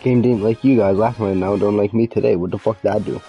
Game didn't like you guys last night, now don't like me today. What the fuck did I do?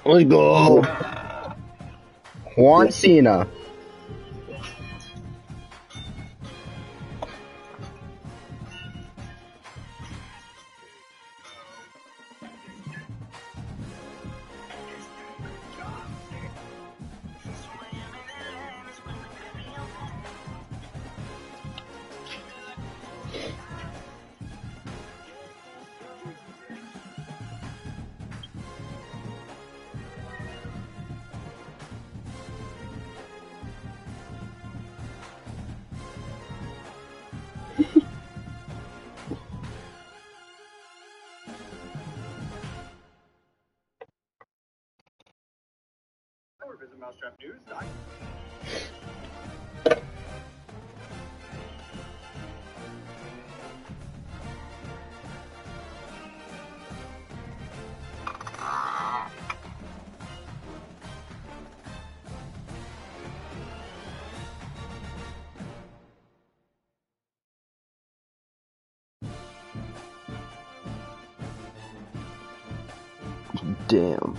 Let's go. Juan Cena. Damn.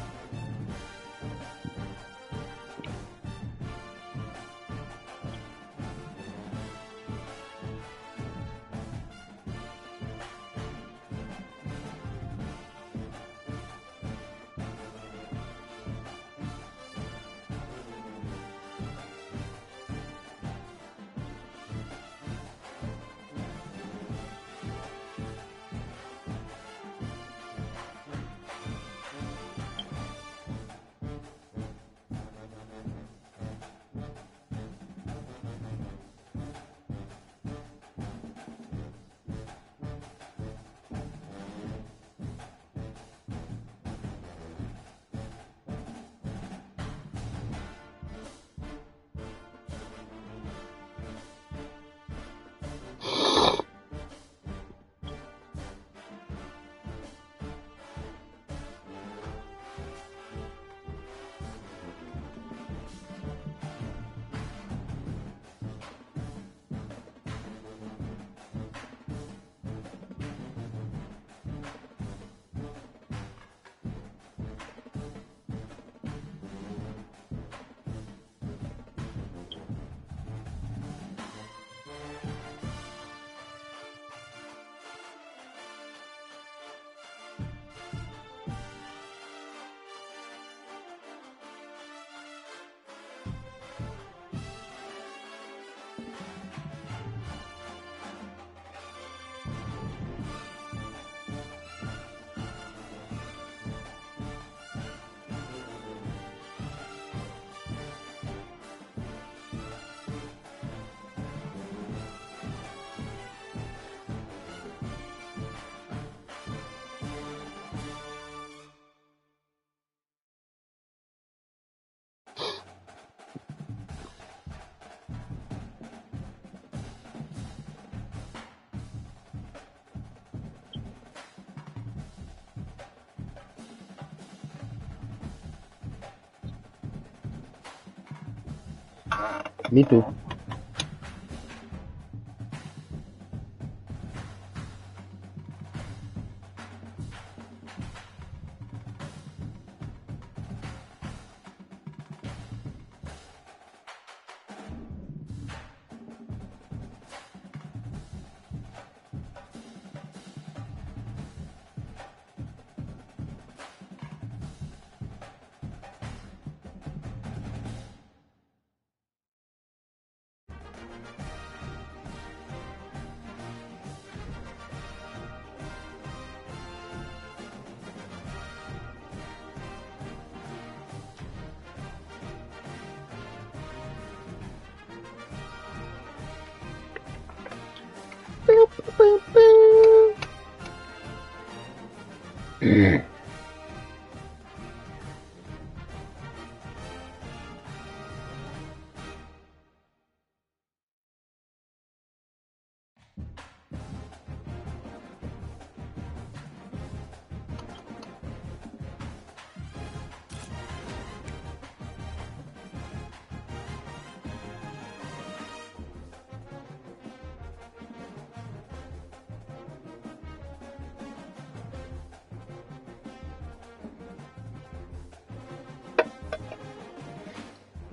Me too.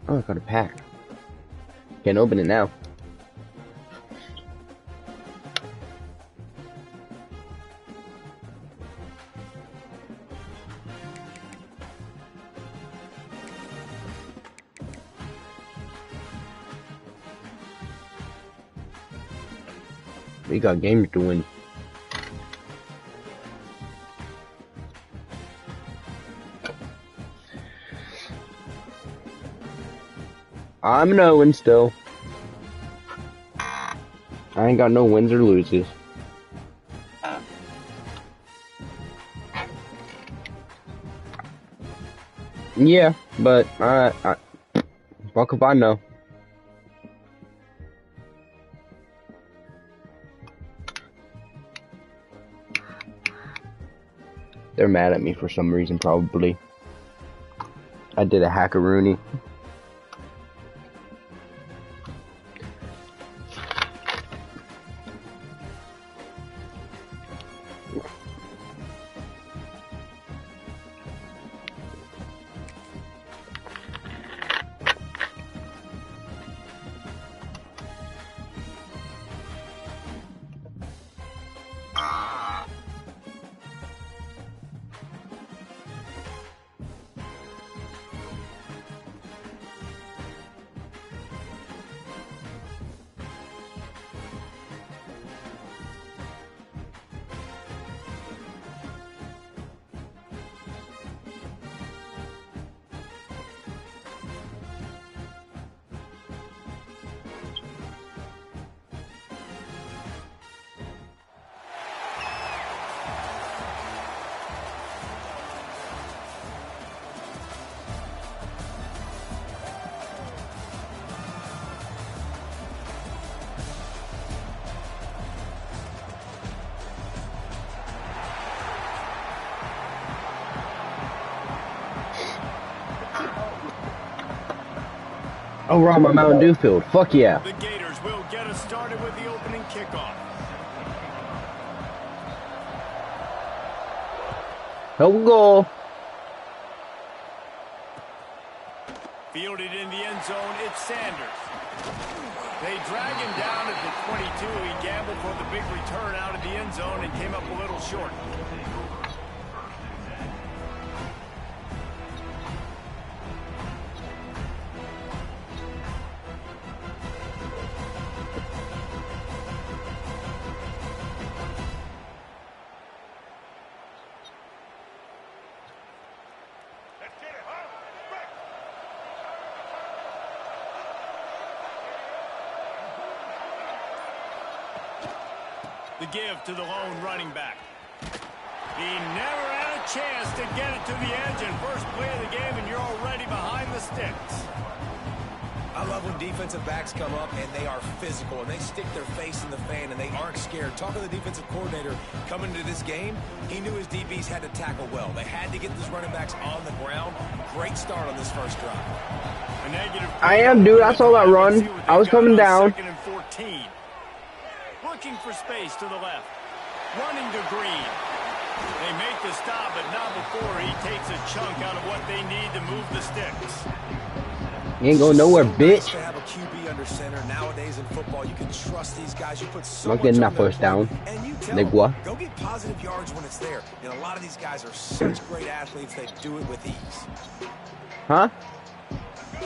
Oh, I got a pack. Can't open it now. We got games to win. I'm knowing still. I ain't got no wins or loses. Yeah, but fuck if I know. They're mad at me for some reason, probably. I did a hackaroony. Oh, we're on my Mountain Dew field. Fuck yeah. The Gators will get us started with the opening kickoff. Help goal. Fielded in the end zone, it's Sanders. They drag him down at the 22. He gambled for the big return out of the end zone and came up a little short. The give to the lone running back. He never had a chance to get it to the edge, and first play of the game, and you're already behind the sticks. I love when defensive backs come up and they are physical and they stick their face in the fan and they aren't scared. Talk to the defensive coordinator coming into this game. He knew his DBs had to tackle well. They had to get these running backs on the ground. Great start on this first drive. A negative. I am, dude. I saw that run. I was coming down. 2nd and 14. Looking for space to the left. Running to Green. They make the stop, but not before he takes a chunk out of what they need to move the sticks. You ain't going nowhere, So nice bitch. to have a QB under center. Nowadays in football, you can trust these guys. You put so Not much getting on that their first plate, down. and you tell Like them, what? go get positive yards when it's there. And a lot of these guys are such great athletes. They do it with ease. Huh?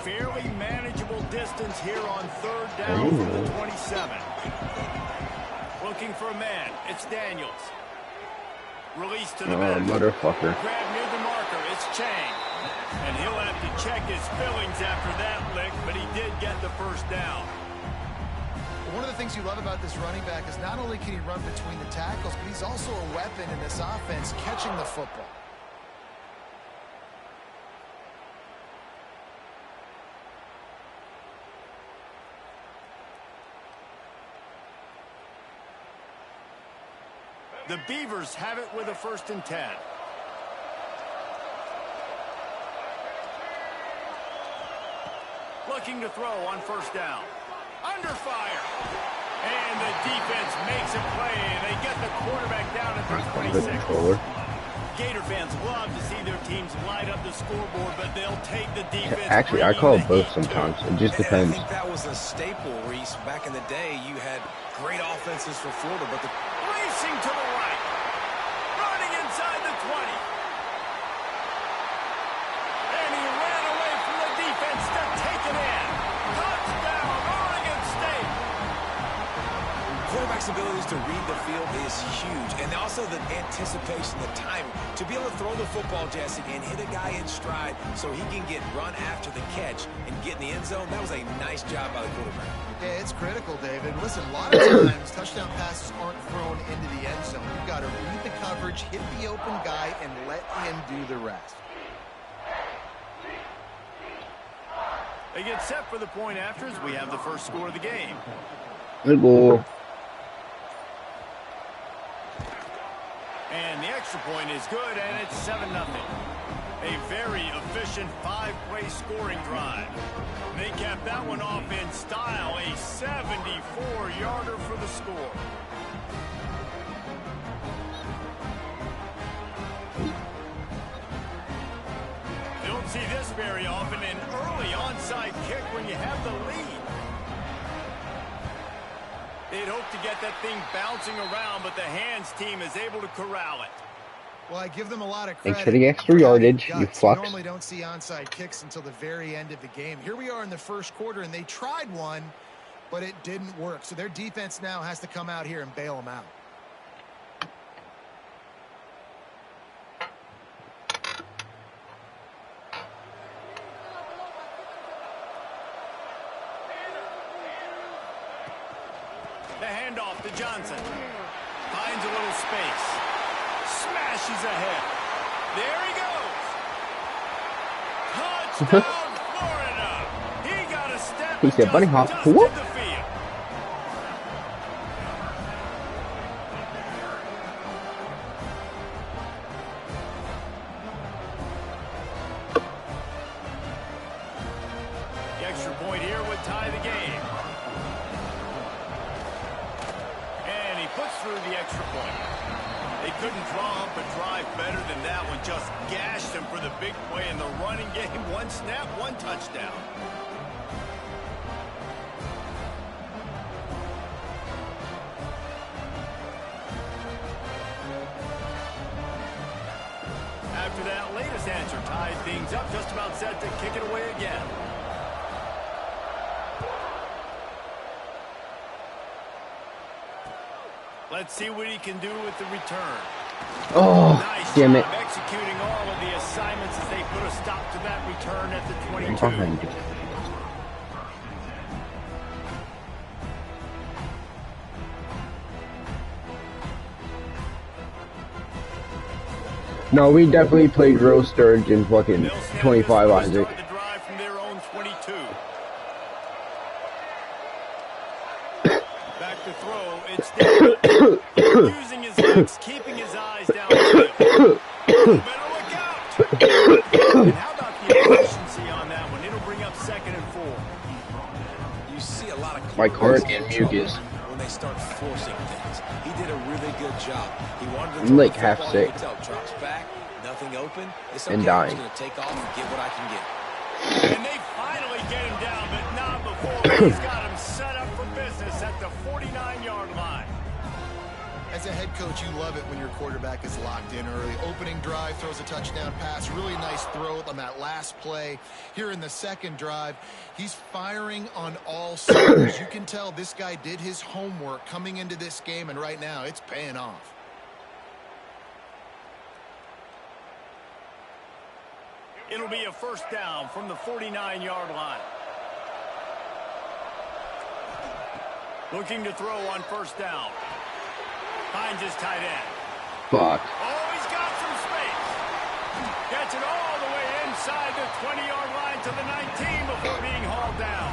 Fairly manageable distance here on 3rd down from the 27. Looking for a man. It's Daniels. Release to the Oh, back. motherfucker. Grab near the marker. It's Chang. And he'll have to check his fillings after that lick, but he did get the first down. One of the things you love about this running back is not only can he run between the tackles, but he's also a weapon in this offense, catching the football. The Beavers have it with a 1st and 10. Looking to throw on 1st down. Under fire. And the defense makes a play. They get the quarterback down at the 26. Gator fans love to see their teams light up the scoreboard, but they'll take the defense. Actually, I call it both sometimes. It just And I depends. think that was a staple, Reese. Back in the day, you had great offenses for Florida, but the Racing to the right. Running inside the 20. And he ran away from the defense to take it in. Touchdown, Oregon State. quarterback's abilities to read the field is huge. And also the anticipation, the timing. To be able to throw the football, Jesse, and hit a guy in stride so he can get run after the catch and get in the end zone, that was a nice job by the quarterback. Yeah, it's critical, David. Listen, a lot of times touchdown passes aren't thrown into the end zone. You've got to read the coverage, hit the open guy, and let him do the rest. They get set for the point after as we have the first score of the game. Good ball. And the extra point is good, and it's 7-0. A very efficient 5-play scoring drive. They cap that one off in style, a 74-yarder for the score. You don't see this very often, an early onside kick when you have the lead. They'd hope to get that thing bouncing around, but the hands team is able to corral it. Well, I give them a lot of credit. Thanks for the extra yardage, you Guts. fucks. Normally don't see onside kicks until the very end of the game. Here we are in the first quarter, and they tried one, but it didn't work. So their defense now has to come out here and bail them out. The handoff to Johnson. Finds a little space. Smashes ahead. There he goes. Touchdown, Florida. He got a step. He said, bunny hop. Dusted Whoop. the field. The extra point here would tie the game. And he puts through the extra point. They couldn't draw up a drive better than that one. Just gashed him for the big play in the running game. One snap, one touchdown. After that latest answer tied things up, just about set to kick it away again. Let's see what he can do with the return. Oh, Nice damn it. job executing all of the assignments as they put a stop to that return at the 22. Behind you. No, we definitely played Real Sturgeon fucking They'll snap 25 this to Isaac. start the drive from their own 22. Back to throw. It's Daniel. Using his legs, keeping his eyes downfield. Better look out. And how about the efficiency on that one? It'll bring up 2nd My card and mucus. When they start forcing things, he did a really good job. He wanted to I'm throw like the half football, sick. you could tell, drops back, nothing open. It's okay. And I'm dying. just going to take off and get what I can get. And they finally get him down, but not before he's got him set up for business at the 49-yard line. As a head coach, you love it when your quarterback is locked in early. Opening drive, throws a touchdown pass. Really nice throw on that last play. Here in the second drive, he's firing on all cylinders. You can tell this guy did his homework coming into this game, and right now it's paying off. It'll be a first down from the 49-yard line. Looking to throw on first down. Finds his tight end. Fuck. Oh, he's got some space. Gets it all the way inside the 20-yard line to the 19 before being hauled down.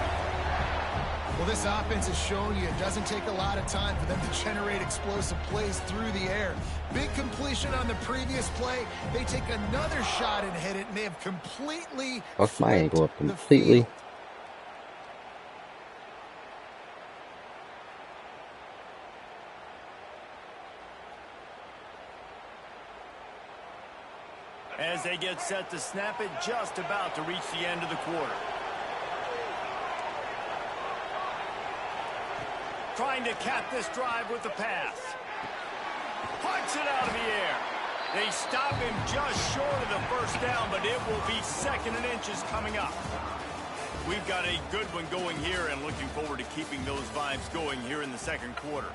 Well, this offense has shown you it doesn't take a lot of time for them to generate explosive plays through the air. Big completion on the previous play. They take another shot and hit it, and they have completely Fuck my ankle up the completely. field. As they get set to snap it, just about to reach the end of the quarter. Trying to cap this drive with the pass. Punts it out of the air. They stop him just short of the first down, but it will be second and inches coming up. We've got a good one going here and looking forward to keeping those vibes going here in the second quarter.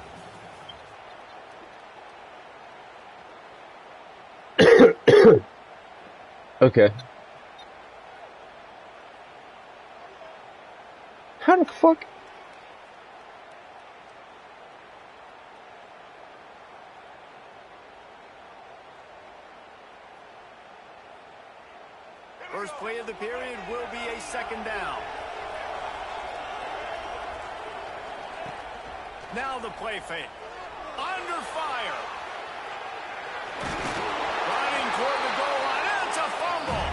Okay. How the fuck? First play of the period will be a second down. Now the play fake. Under fire. Running toward the goal line. It's a fumble.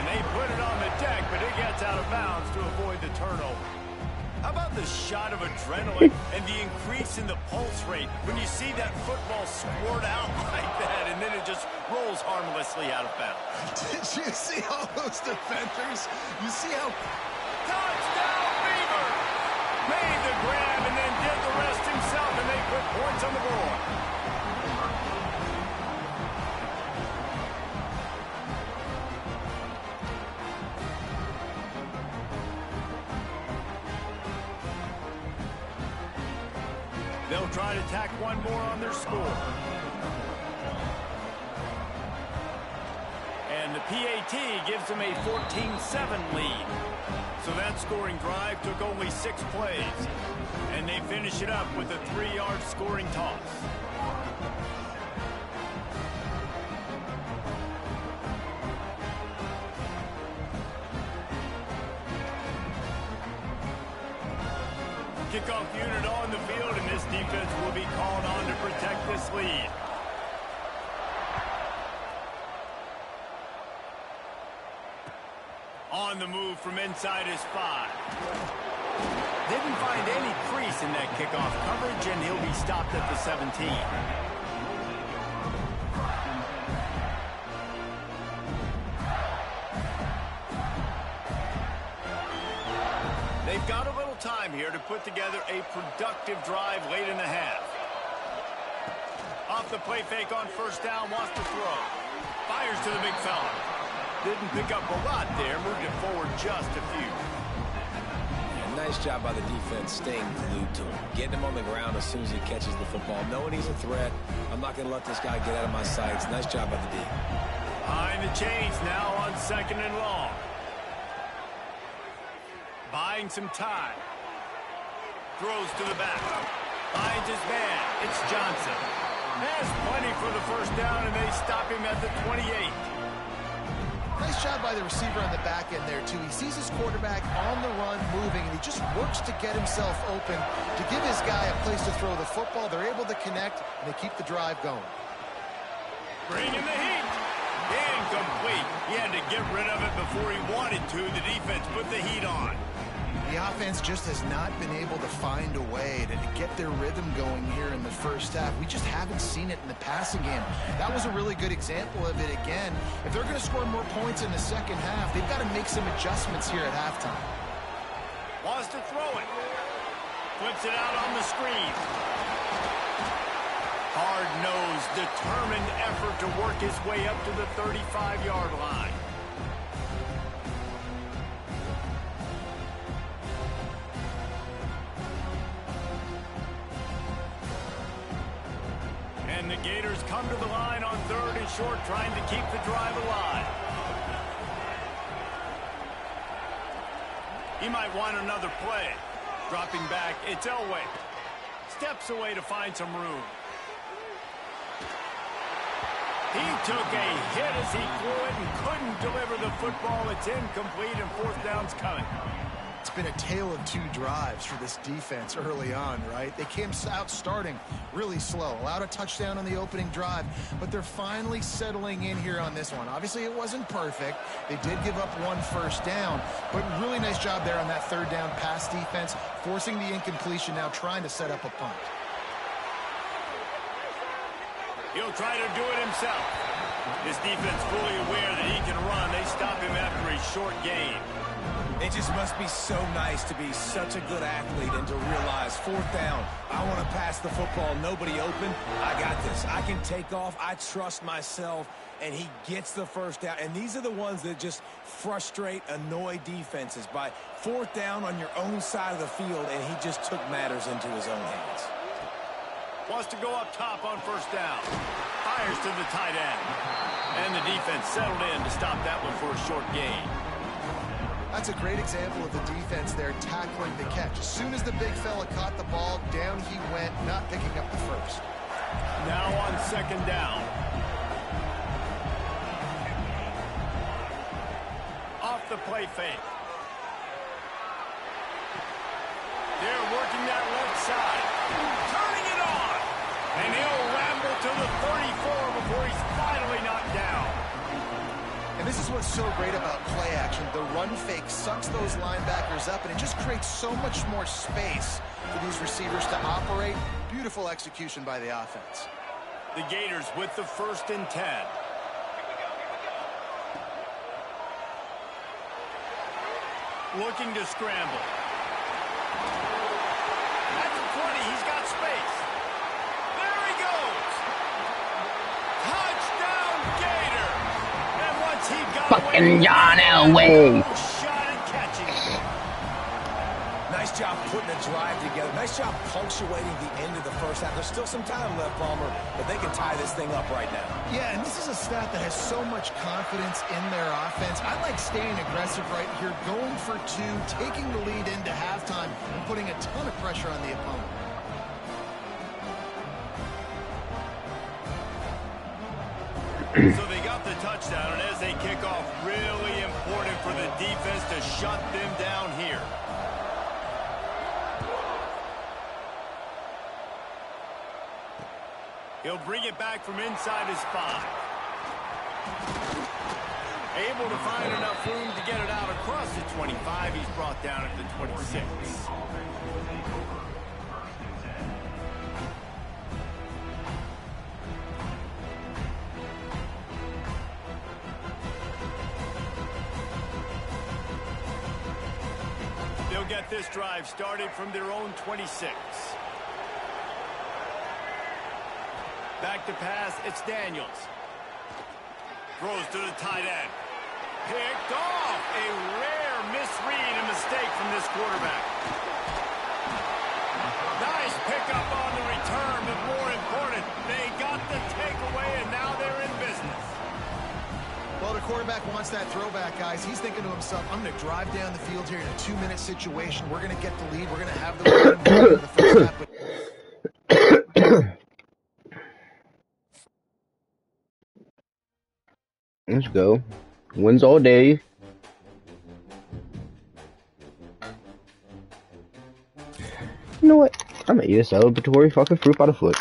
And they put it on the deck, but it gets out of bounds to avoid the turnover. How about the shot of adrenaline and the increase in the pulse rate when you see that football squirt out like that and then it just rolls harmlessly out of bounds? Did you see all those defenders? You see how... Touchdown, Beaver! Made the grab and then did the rest himself, and they put points on the board. They'll try to tack one more on their score. And the PAT gives them a 14-7 lead. So that scoring drive took only 6 plays. And they finish it up with a 3-yard scoring toss. Kickoff unit on the field, and this defense will be called on to protect this lead. On the move from inside his 5. Didn't find any crease in that kickoff coverage, and he'll be stopped at the 17. They've got a little time here to put together a productive drive late in the half. Off the play fake on first down, wants to throw. Fires to the big fella. Didn't pick up a lot there, moved it forward just a few. Yeah, nice job by the defense staying glued to him. Getting him on the ground as soon as he catches the football. Knowing he's a threat, I'm not going to let this guy get out of my sights. Nice job by the D. Behind the chains now on second and long. Buying some time. Throws to the back. Finds his man. It's Johnson. Has plenty for the first down, and they stop him at the 28. Nice job by the receiver on the back end there, too. He sees his quarterback on the run moving, and he just works to get himself open to give his guy a place to throw the football. They're able to connect, and they keep the drive going. Bringing the heat. Incomplete. He had to get rid of it before he wanted to. The defense put the heat on. The offense just has not been able to find a way to get their rhythm going here in the first half. We just haven't seen it in the passing game. That was a really good example of it again. If they're going to score more points in the second half, they've got to make some adjustments here at halftime. Wants to throw it. Flips it out on the screen. Hard-nosed, determined effort to work his way up to the 35-yard line. And the Gators come to the line on 3rd and short, trying to keep the drive alive. He might want another play. Dropping back, it's Elway. Steps away to find some room. He took a hit as he threw it and couldn't deliver the football. It's incomplete and 4th down's coming. It's been a tale of 2 drives for this defense early on, right? They came out starting really slow, allowed a touchdown on the opening drive, but they're finally settling in here on this one. Obviously, it wasn't perfect. They did give up 1 first down, but really nice job there on that 3rd down pass defense, forcing the incompletion, now trying to set up a punt. He'll try to do it himself. This defense fully aware that he can run. They stop him after a short gain. It just must be so nice to be such a good athlete and to realize 4th down, I want to pass the football, nobody open, I got this. I can take off, I trust myself, and he gets the 1st down. And these are the ones that just frustrate, annoy defenses by 4th down on your own side of the field, and he just took matters into his own hands. Wants to go up top on 1st down. Fires to the tight end. And the defense settled in to stop that one for a short gain. That's a great example of the defense there tackling the catch. As soon as the big fella caught the ball, down he went, not picking up the first. Now on 2nd down. Off the play fake. They're working that left side. Turning it on. And he'll ramble to the 34 before he's finally knocked down. And this is what's so great about play action. The run fake sucks those linebackers up, and it just creates so much more space for these receivers to operate. Beautiful execution by the offense. The Gators with the 1st and 10. Looking to scramble. At the 20, he's got space. There he goes. Touchdown, Gator. And once he got Fucking John Elway. Shot at catching. Nice job putting a drive together. Nice job punctuating the end of the first half. There's still some time left, Palmer, but they can tie this thing up right now. Yeah, and this is a staff that has so much confidence in their offense. I like staying aggressive right here, going for 2, taking the lead into halftime, and putting a ton of pressure on the opponent. So they got the touchdown, and as they kick off, really important for the defense to shut them down here. He'll bring it back from inside his 5. Able to find enough room to get it out across the 25. He's brought down at the 26. They'll get this drive started from their own 26. Back to pass, it's Daniels. Throws to the tight end. Picked off. A rare misread and mistake from this quarterback. Nice pickup on the return, but more important, they got the takeaway, and now they're in business. Well, the quarterback wants that throwback, guys. He's thinking to himself, I'm going to drive down the field here in a 2-minute situation. We're going to get the lead. We're going to have the lead in the first half. Let's go. Wins all day. You know what? I'm gonna eat a celebratory fucking fruit by the foot.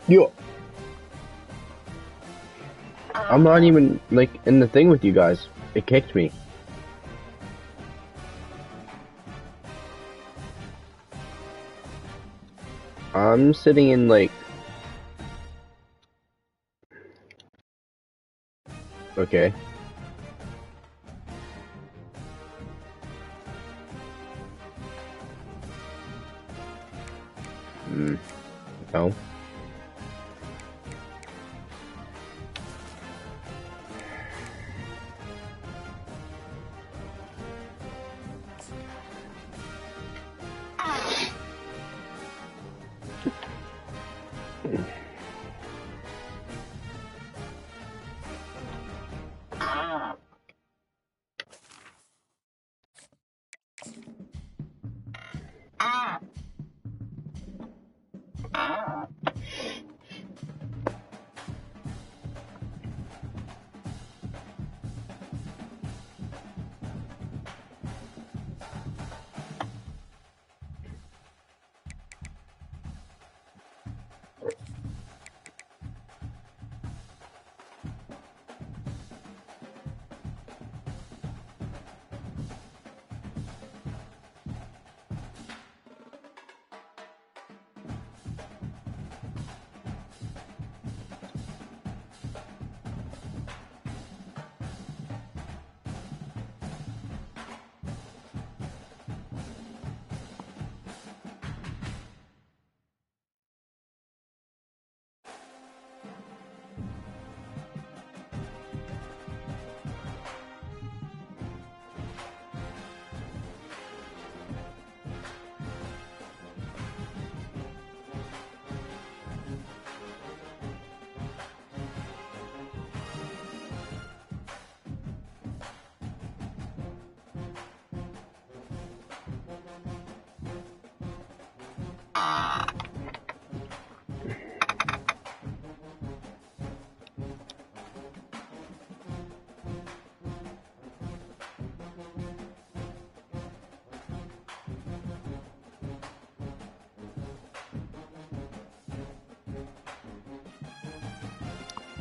Yo. I'm not even, like, in the thing with you guys. It kicked me. I'm sitting in, like... Okay. No.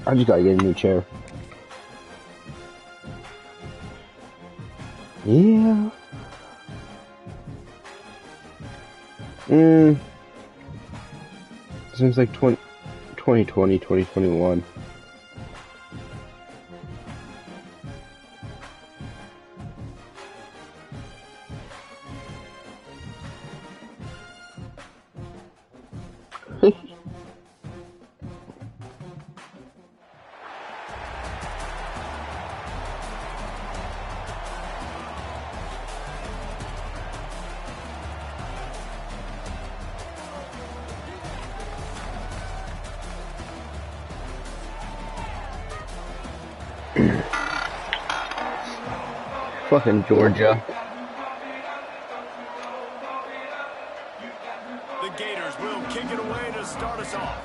I just gotta get a new chair. Yeah. Seems like 2020, 2021. Fucking Georgia. The Gators will kick it away to start us off.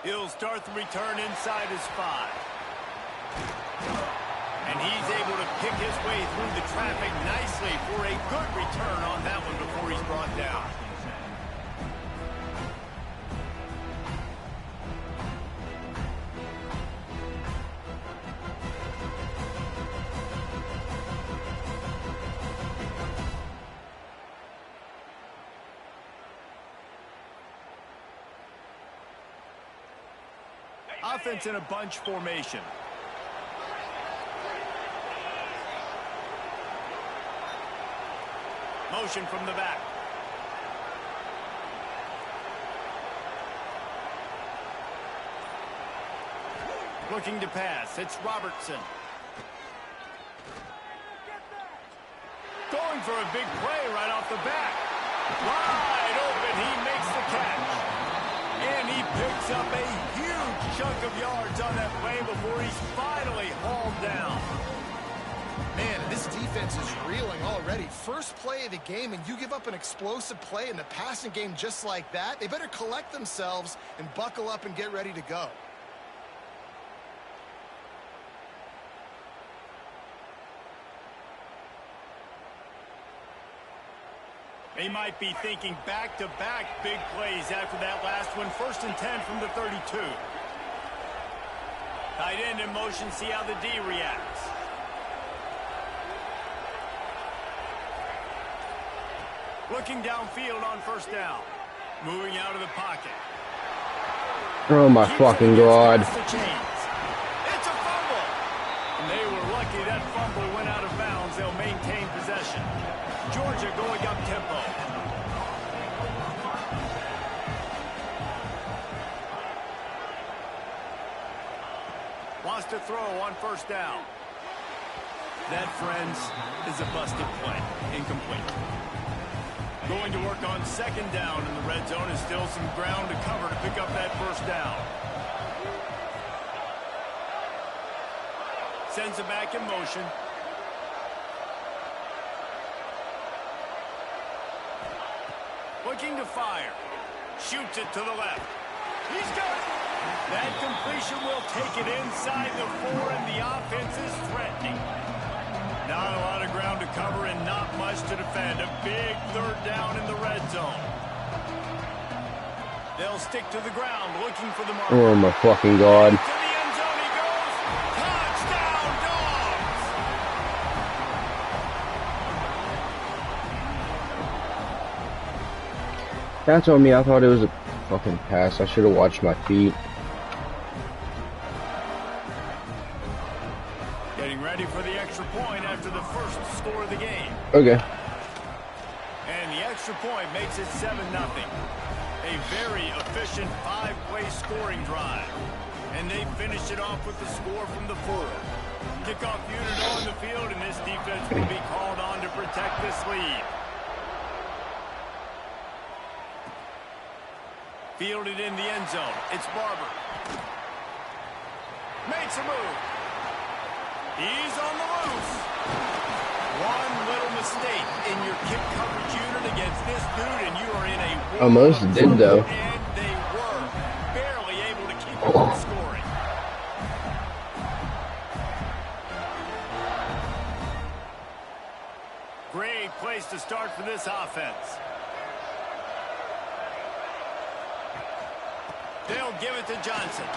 He'll start the return inside his 5. And he's able to pick his way through the traffic nicely for a good return on that one before he's brought down. Offense in a bunch formation. Motion from the back. Looking to pass. It's Robertson. Going for a big play right off the bat. Wide open. He makes the catch. And he picks up a huge chunk of yards on that play before he's finally hauled down. Man, this defense is reeling already. First play of the game, and you give up an explosive play in the passing game just like that. They better collect themselves and buckle up and get ready to go. They might be thinking back-to-back big plays after that last one. 1st and 10 from the 32. Tight end in motion, see how the D reacts. Looking downfield on 1st down. Moving out of the pocket. Oh my fucking God. It's a fumble. And they were lucky that fumble went out of bounds. They'll maintain possession. Georgia going up tempo. Wants to throw on 1st down. That, friends, is a busted play. Incomplete. Going to work on 2nd down in the red zone. Is still some ground to cover to pick up that 1st down. Sends it back in motion. Looking to fire. Shoots it to the left. He's got it. That completion will take it inside the 4, and the offense is threatening. Not a lot of ground to cover and not much to defend. A big 3rd down in the red zone. They'll stick to the ground looking for the mark. Oh my fucking God. To the end zone he goes. Touchdown, Dogs! That's on me. I thought it was a fucking pass. I should have watched my feet. Getting ready for the extra point after the first score of the game. Okay. And the extra point makes it 7-0. A very efficient 5-play scoring drive. And they finish it off with the score from the 4. Kickoff unit on the field, and this defense will be called on to protect this lead. Fielded in the end zone. It's Barber. Makes a move. He's on the loose. One little mistake in your kick coverage unit against this dude, and you are in a Almost did, though. And they were barely able to keep it from scoring. Great place to start for this offense. They'll give it to Johnson.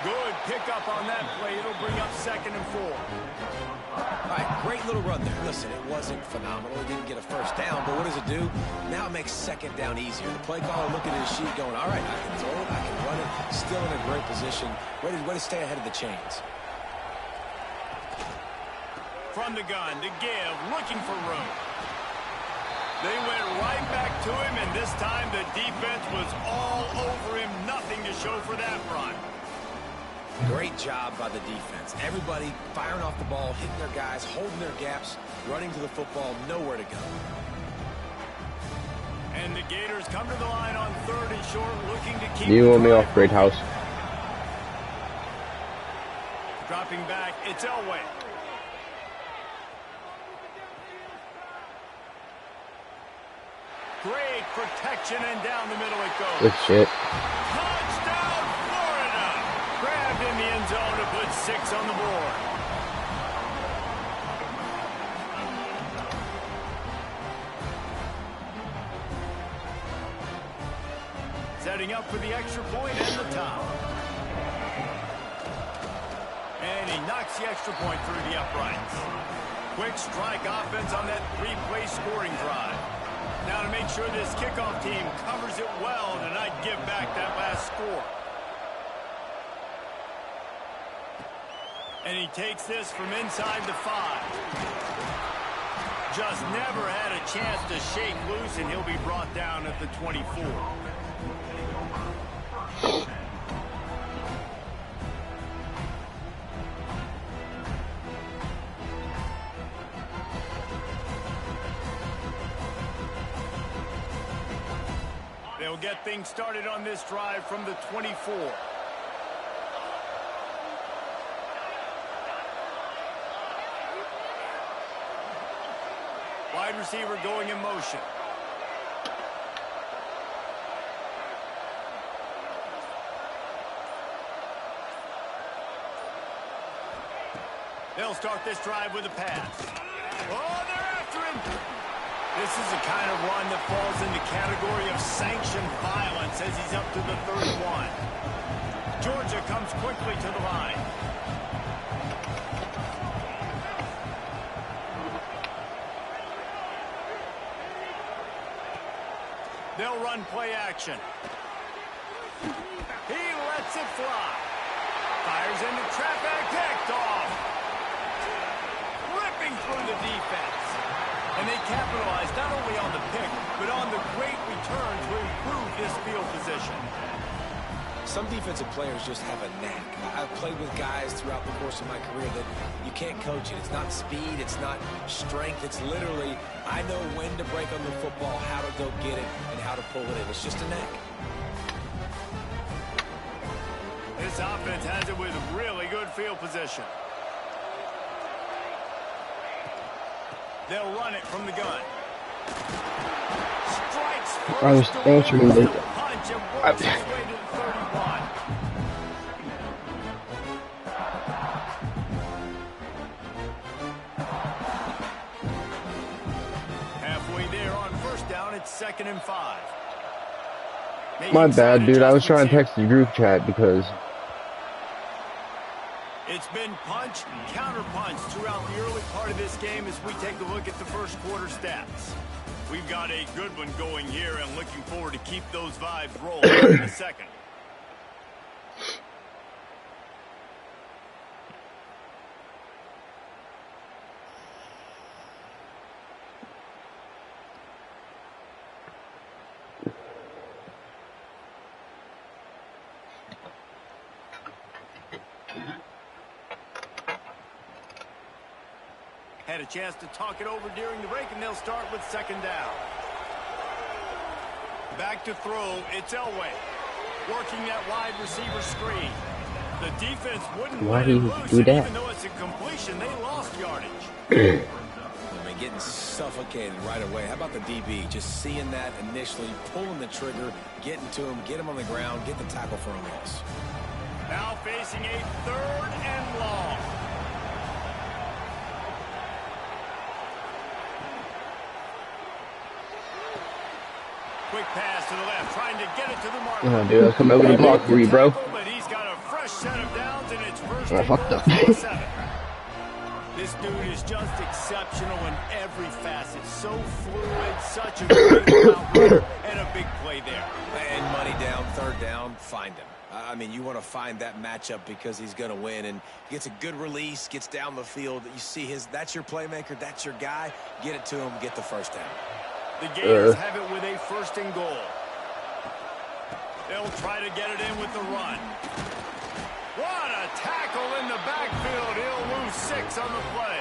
Good pickup on that play. It'll bring up 2nd and 4. All right, great little run there. Listen, it wasn't phenomenal. He didn't get a 1st down, but what does it do? Now it makes 2nd down easier. The play caller looking at his sheet going, all right, I can throw it, I can run it. Still in a great position. Ready to stay ahead of the chains. From the gun to give, looking for room. They went right back to him, and this time the defense was all over him. Nothing to show for that run. Great job by the defense. Everybody firing off the ball, hitting their guys, holding their gaps, running to the football, nowhere to go. And the Gators come to the line on 3rd and short, looking to keep You want me off Great House? Dropping back, it's Elway. Great protection, and down the middle it goes. Good shit. Touchdown, Florida! Grabbed in the end zone to put 6 on the board. Setting up for the extra point and the top. And he knocks the extra point through the uprights. Quick strike offense on that 3-play scoring drive. Now to make sure this kickoff team covers it well to not give back that last score. And he takes this from inside the 5. Just never had a chance to shake loose, and he'll be brought down at the 24. They'll get things started on this drive from the 24. Wide receiver going in motion. They'll start this drive with a pass. Oh, they're after him. This is the kind of run that falls in the category of sanctioned violence as he's up to the 31. Georgia comes quickly to the line. They'll run play action. He lets it fly. Fires into traffic, picked off. Ripping through the defense. And they capitalize not only on the pick, but on the great return to improve this field position. Some defensive players just have a knack. I've played with guys throughout the course of my career that you can't coach it. It's not speed, it's not strength. It's literally, I know when to break on the football, how to go get it, and how to pull it in. It's just a knack. This offense has it with really good field position. They'll run it from the gun. Strikes first. I was answering the punch and works his way to the 31. Halfway there on first down, it's 2nd and 5. My bad, dude. I was trying to text the group chat because it's been punch, counter-punch throughout the early part of this game as we take a look at the first quarter stats. We've got a good one going here and looking forward to keep those vibes rolling in a second. Had a chance to talk it over during the break, and they'll start with 2nd down. Back to throw, it's Elway. Working that wide receiver screen. The defense wouldn't let it loose, and even though it's a completion, they lost yardage. I mean, getting suffocated right away. How about the DB? Just seeing that initially, pulling the trigger, getting to him, get him on the ground, get the tackle for a loss. Now facing a 3rd and long. Quick pass to the left, trying to get it to the mark. oh, dude, I was coming over the block for you, bro. But he's got a fresh set of downs, and it's first I fucked up. 7. This dude is just exceptional in every facet. So fluid, such a great route runner, and a big play there. And money down, 3rd down, find him. I mean, you want to find that matchup because he's going to win, and he gets a good release, gets down the field. You see that's your playmaker, that's your guy. Get it to him, get the first down. The Gators have it with a 1st and goal. They'll try to get it in with the run. What a tackle in the backfield. He'll lose 6 on the play.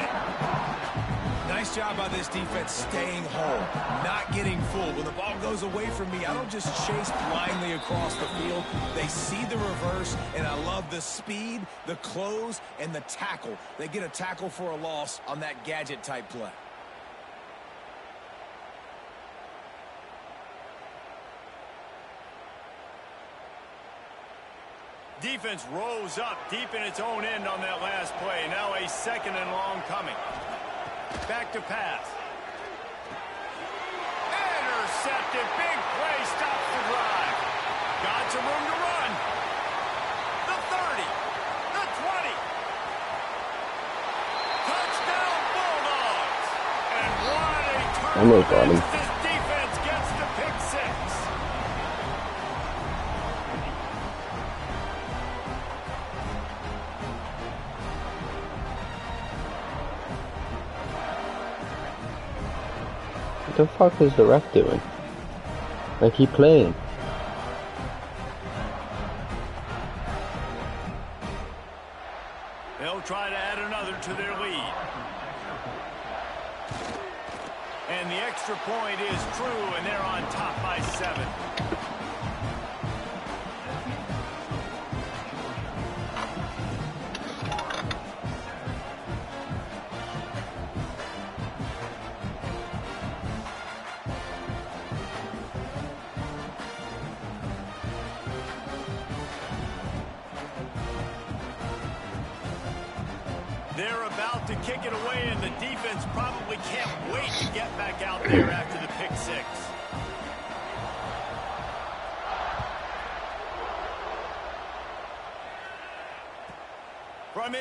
Nice job by this defense staying home, not getting fooled. When the ball goes away from me, I don't just chase blindly across the field. They see the reverse, and I love the speed, the close, and the tackle. They get a tackle for a loss on that gadget-type play. Defense rose up deep in its own end on that last play. Now a 2nd and long coming. Back to pass. Intercepted. Big play. Stops the drive. Got some room to run. The 30. The 20. Touchdown Bulldogs. And what a turn. Almost got him. This defense gets the pick 6. What the fuck is the ref doing? Like, he playing. They'll try to add another to their lead. And the extra point is true, and they're on top by 7. They're about to kick it away, and the defense probably can't wait to get back out there after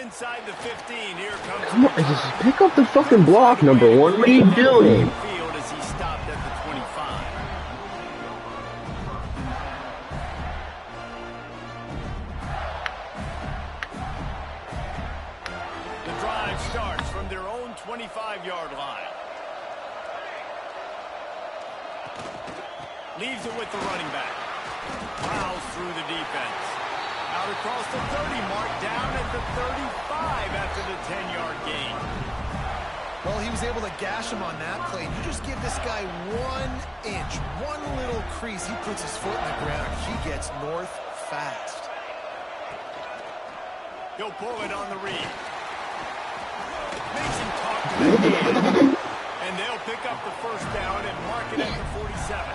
inside the 15. Here comes. Come on, just pick up the fucking block, number one. What are you doing? Field as he stopped at the 25. The drive starts from their own 25-yard line. Leaves it with the running back. Plows through the defense. Out across the 30 mark, down at the 35 after the 10-yard gain. Well, he was able to gash him on that play. You just give this guy 1 inch, one little crease. He puts his foot in the ground. He gets north fast. He'll pull it on the read. Makes him talk to the game. And they'll pick up the first down and mark it at the 47.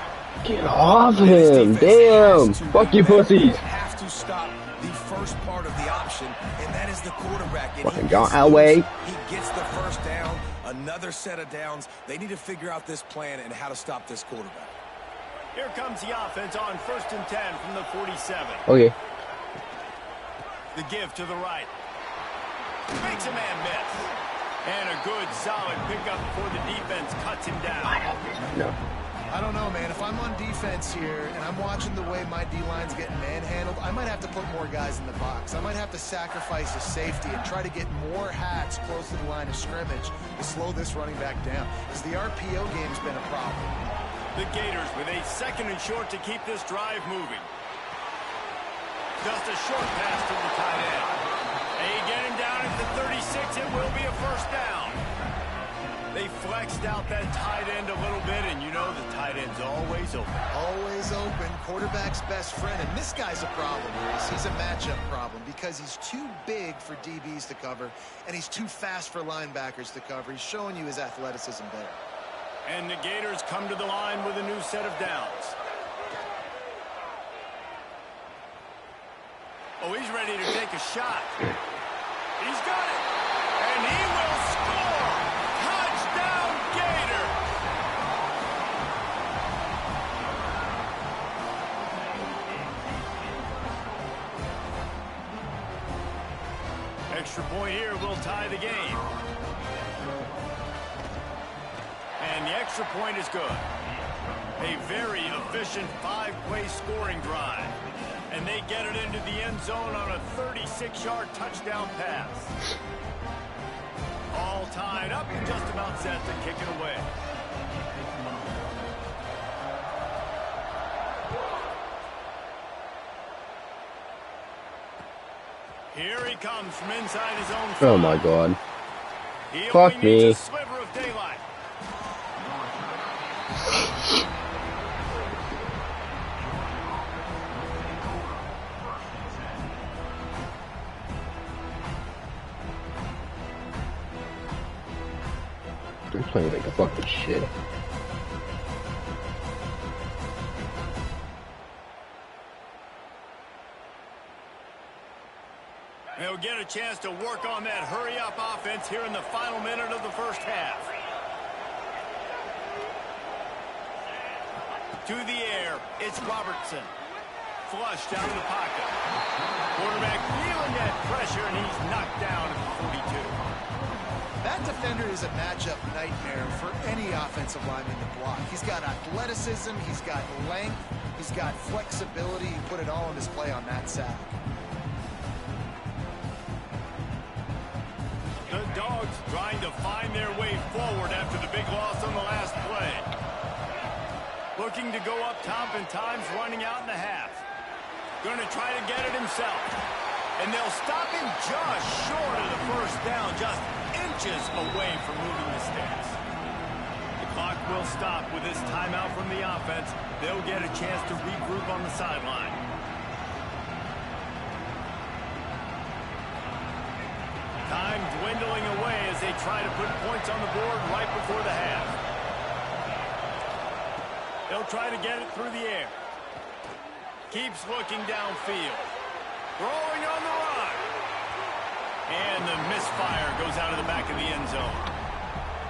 Get off him! Damn! Fuck you, pussies! Have to stop the first part of the option, and that is the quarterback. And Fucking go our way. He gets the first down, another set of downs. They need to figure out this plan and how to stop this quarterback. Here comes the offense on 1st and 10 from the 47. Okay. The give to the right. Makes a man miss. And a good, solid pickup before the defense cuts him down. No. I don't know, man. If I'm on defense here and I'm watching the way my D-line's getting manhandled, I might have to put more guys in the box. I might have to sacrifice a safety and try to get more hats close to the line of scrimmage to slow this running back down. Because the RPO game's been a problem. The Gators with a 2nd and short to keep this drive moving. Just a short pass to the tight end. They get him down at the 36. It will be a first down. They flexed out that tight end a little bit, and you know the tight end's always open. Always open. Quarterback's best friend. And this guy's a problem, Reese. He's a matchup problem because he's too big for DBs to cover, and he's too fast for linebackers to cover. He's showing you his athleticism there. And the Gators come to the line with a new set of downs. Oh, he's ready to take a shot. He's got it. And he will score. Touchdown, Gator. Extra point here will tie the game. And the extra point is good. A very efficient 5-play scoring drive. And they get it into the end zone on a 36-yard touchdown pass. All tied up and just about set to kick it away. Here he comes from inside his own 5. Oh my god. He Fuck only needs me. a sliver of daylight. They're playing like a fucking shit. They'll get a chance to work on that hurry-up offense here in the final minute of the first half. To the air, it's Robertson. Flushed out of the pocket. Quarterback feeling that pressure, and he's knocked down at the 42. That defender is a matchup nightmare for any offensive lineman to block. He's got athleticism, he's got length, he's got flexibility. He put it all on display on that sack. The Dogs trying to find their way forward after the big loss on the last play. Looking to go up top, and time's running out in the half. Going to try to get it himself. And they'll stop him just short of the first down, just inches away from moving the sticks. The clock will stop with this timeout from the offense. They'll get a chance to regroup on the sideline. Time dwindling away as they try to put points on the board right before the half. They'll try to get it through the air. Keeps looking downfield. Throwing on the run. And the misfire goes out of the back of the end zone.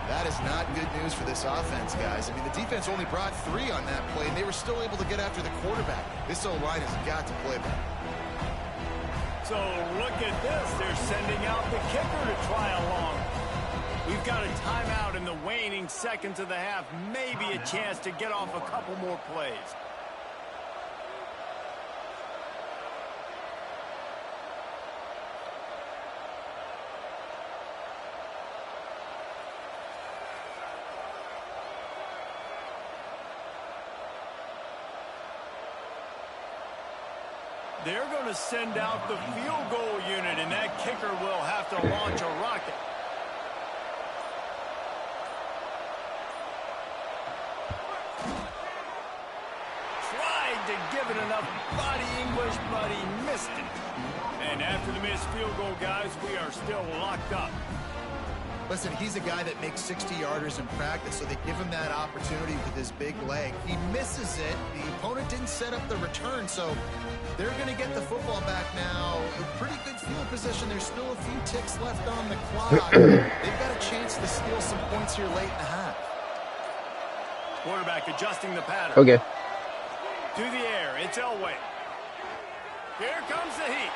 That is not good news for this offense, guys. I mean, the defense only brought 3 on that play, and they were still able to get after the quarterback. This O-line has got to play better. So look at this. They're sending out the kicker to try along. We've got a timeout in the waning seconds of the half. Maybe a chance to get off a couple more plays. They're going to send out the field goal unit, and that kicker will have to launch a rocket. Tried to give it enough body English, but he missed it. And after the missed field goal, guys, we are still locked up. Listen, he's a guy that makes 60-yarders in practice, so they give him that opportunity with his big leg. He misses it. The opponent didn't set up the return, so they're going to get the football back now. A pretty good field position. There's still a few ticks left on the clock. They've got a chance to steal some points here late in the half. Quarterback adjusting the pattern. Okay. To the air, it's Elway. Here comes the heat.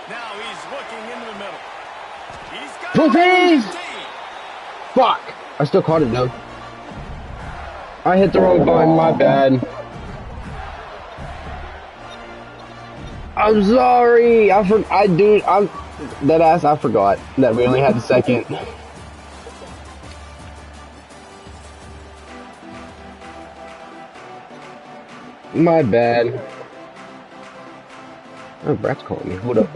Now he's looking into the middle. He's got Please! Fuck! I still caught it though. I hit the wrong button, my bad. I'm sorry. I'm dead ass. I forgot that we only had the second. My bad. Oh, Brad's calling me. Hold up.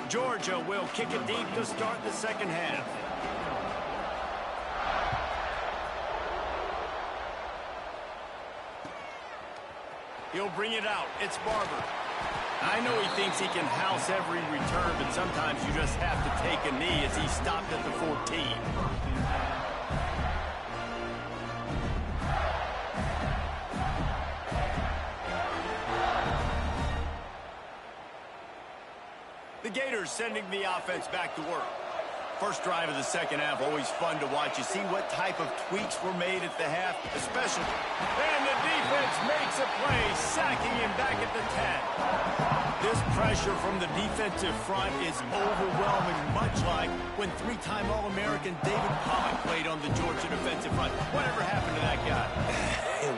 Georgia will kick it deep to start the second half. He'll bring it out. It's Barber. I know he thinks he can house every return, but sometimes you just have to take a knee as he stopped at the 14. The Gators sending the offense back to work. First drive of the second half, always fun to watch. You see what type of tweaks were made at the half, especially. And the defense makes a play, sacking him back at the 10. This pressure from the defensive front is overwhelming, much like when three-time All-American David Pollock played on the Georgia defensive front. Whatever happened to that guy?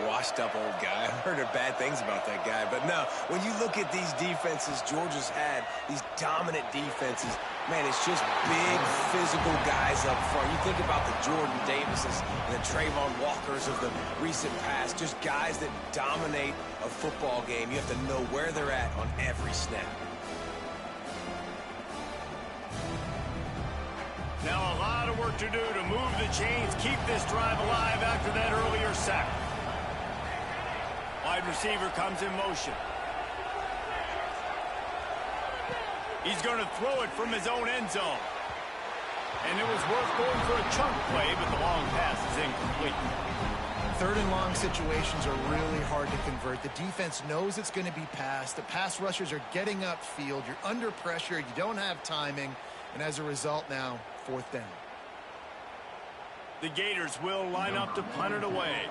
Washed-up old guy. I've heard bad things about that guy. But no, when you look at these defenses Georgia's had, these dominant defenses, man, it's just big, physical guys up front. You think about the Jordan Davises and the Trayvon Walkers of the recent past, just guys that dominate a football game. You have to know where they're at on every snap. Now a lot of work to do to move the chains, keep this drive alive after that earlier sack. Wide receiver comes in motion. He's going to throw it from his own end zone. And it was worth going for a chunk play, but the long pass is incomplete. Third and long situations are really hard to convert. The defense knows it's going to be passed. The pass rushers are getting upfield. You're under pressure. You don't have timing. And as a result now, fourth down. The Gators will line up to punt it away.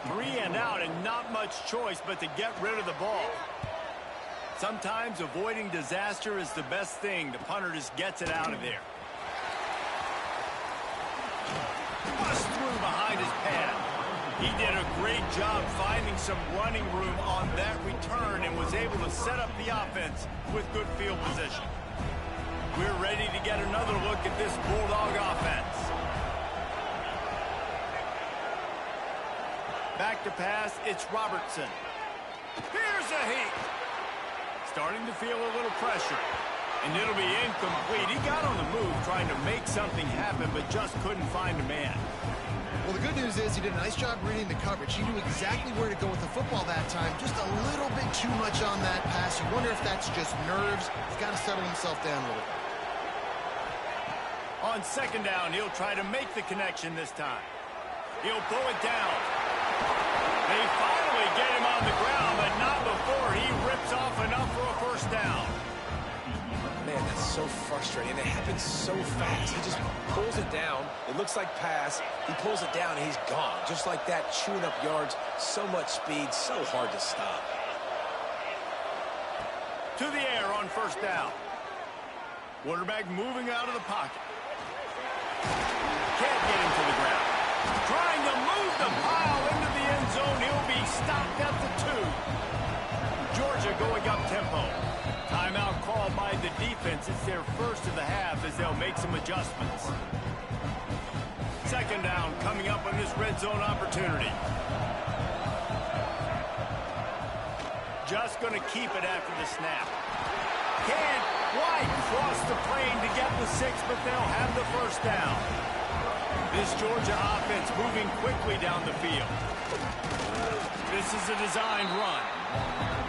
3 and out and not much choice but to get rid of the ball. Sometimes avoiding disaster is the best thing. The punter just gets it out of there. Bust through behind his pad. He did a great job finding some running room on that return and was able to set up the offense with good field position. We're ready to get another look at this Bulldog offense. Back to pass, it's Robertson. Here's a heat. Starting to feel a little pressure. And it'll be incomplete. He got on the move trying to make something happen, but just couldn't find a man. Well, the good news is he did a nice job reading the coverage. He knew exactly where to go with the football that time. Just a little bit too much on that pass. You wonder if that's just nerves. He's got to settle himself down a little bit. On second down, he'll try to make the connection this time. He'll pull it down. They finally get him on the ground, but not before he rips off enough for a first down. Man, that's so frustrating. And it happens so fast. He just pulls it down. It looks like pass. He pulls it down, and he's gone. Just like that, chewing up yards. So much speed, so hard to stop. To the air on first down. Quarterback moving out of the pocket. Can't get him to the ground. Trying to move the pile into the end zone. He'll be stopped at the 2. Georgia going up tempo. Timeout called by the defense. It's their first of the half as they'll make some adjustments. Second down coming up on this red zone opportunity. Just going to keep it after the snap. Can't quite cross the plane to get the 6, but they'll have the first down. This Georgia offense moving quickly down the field. This is a designed run.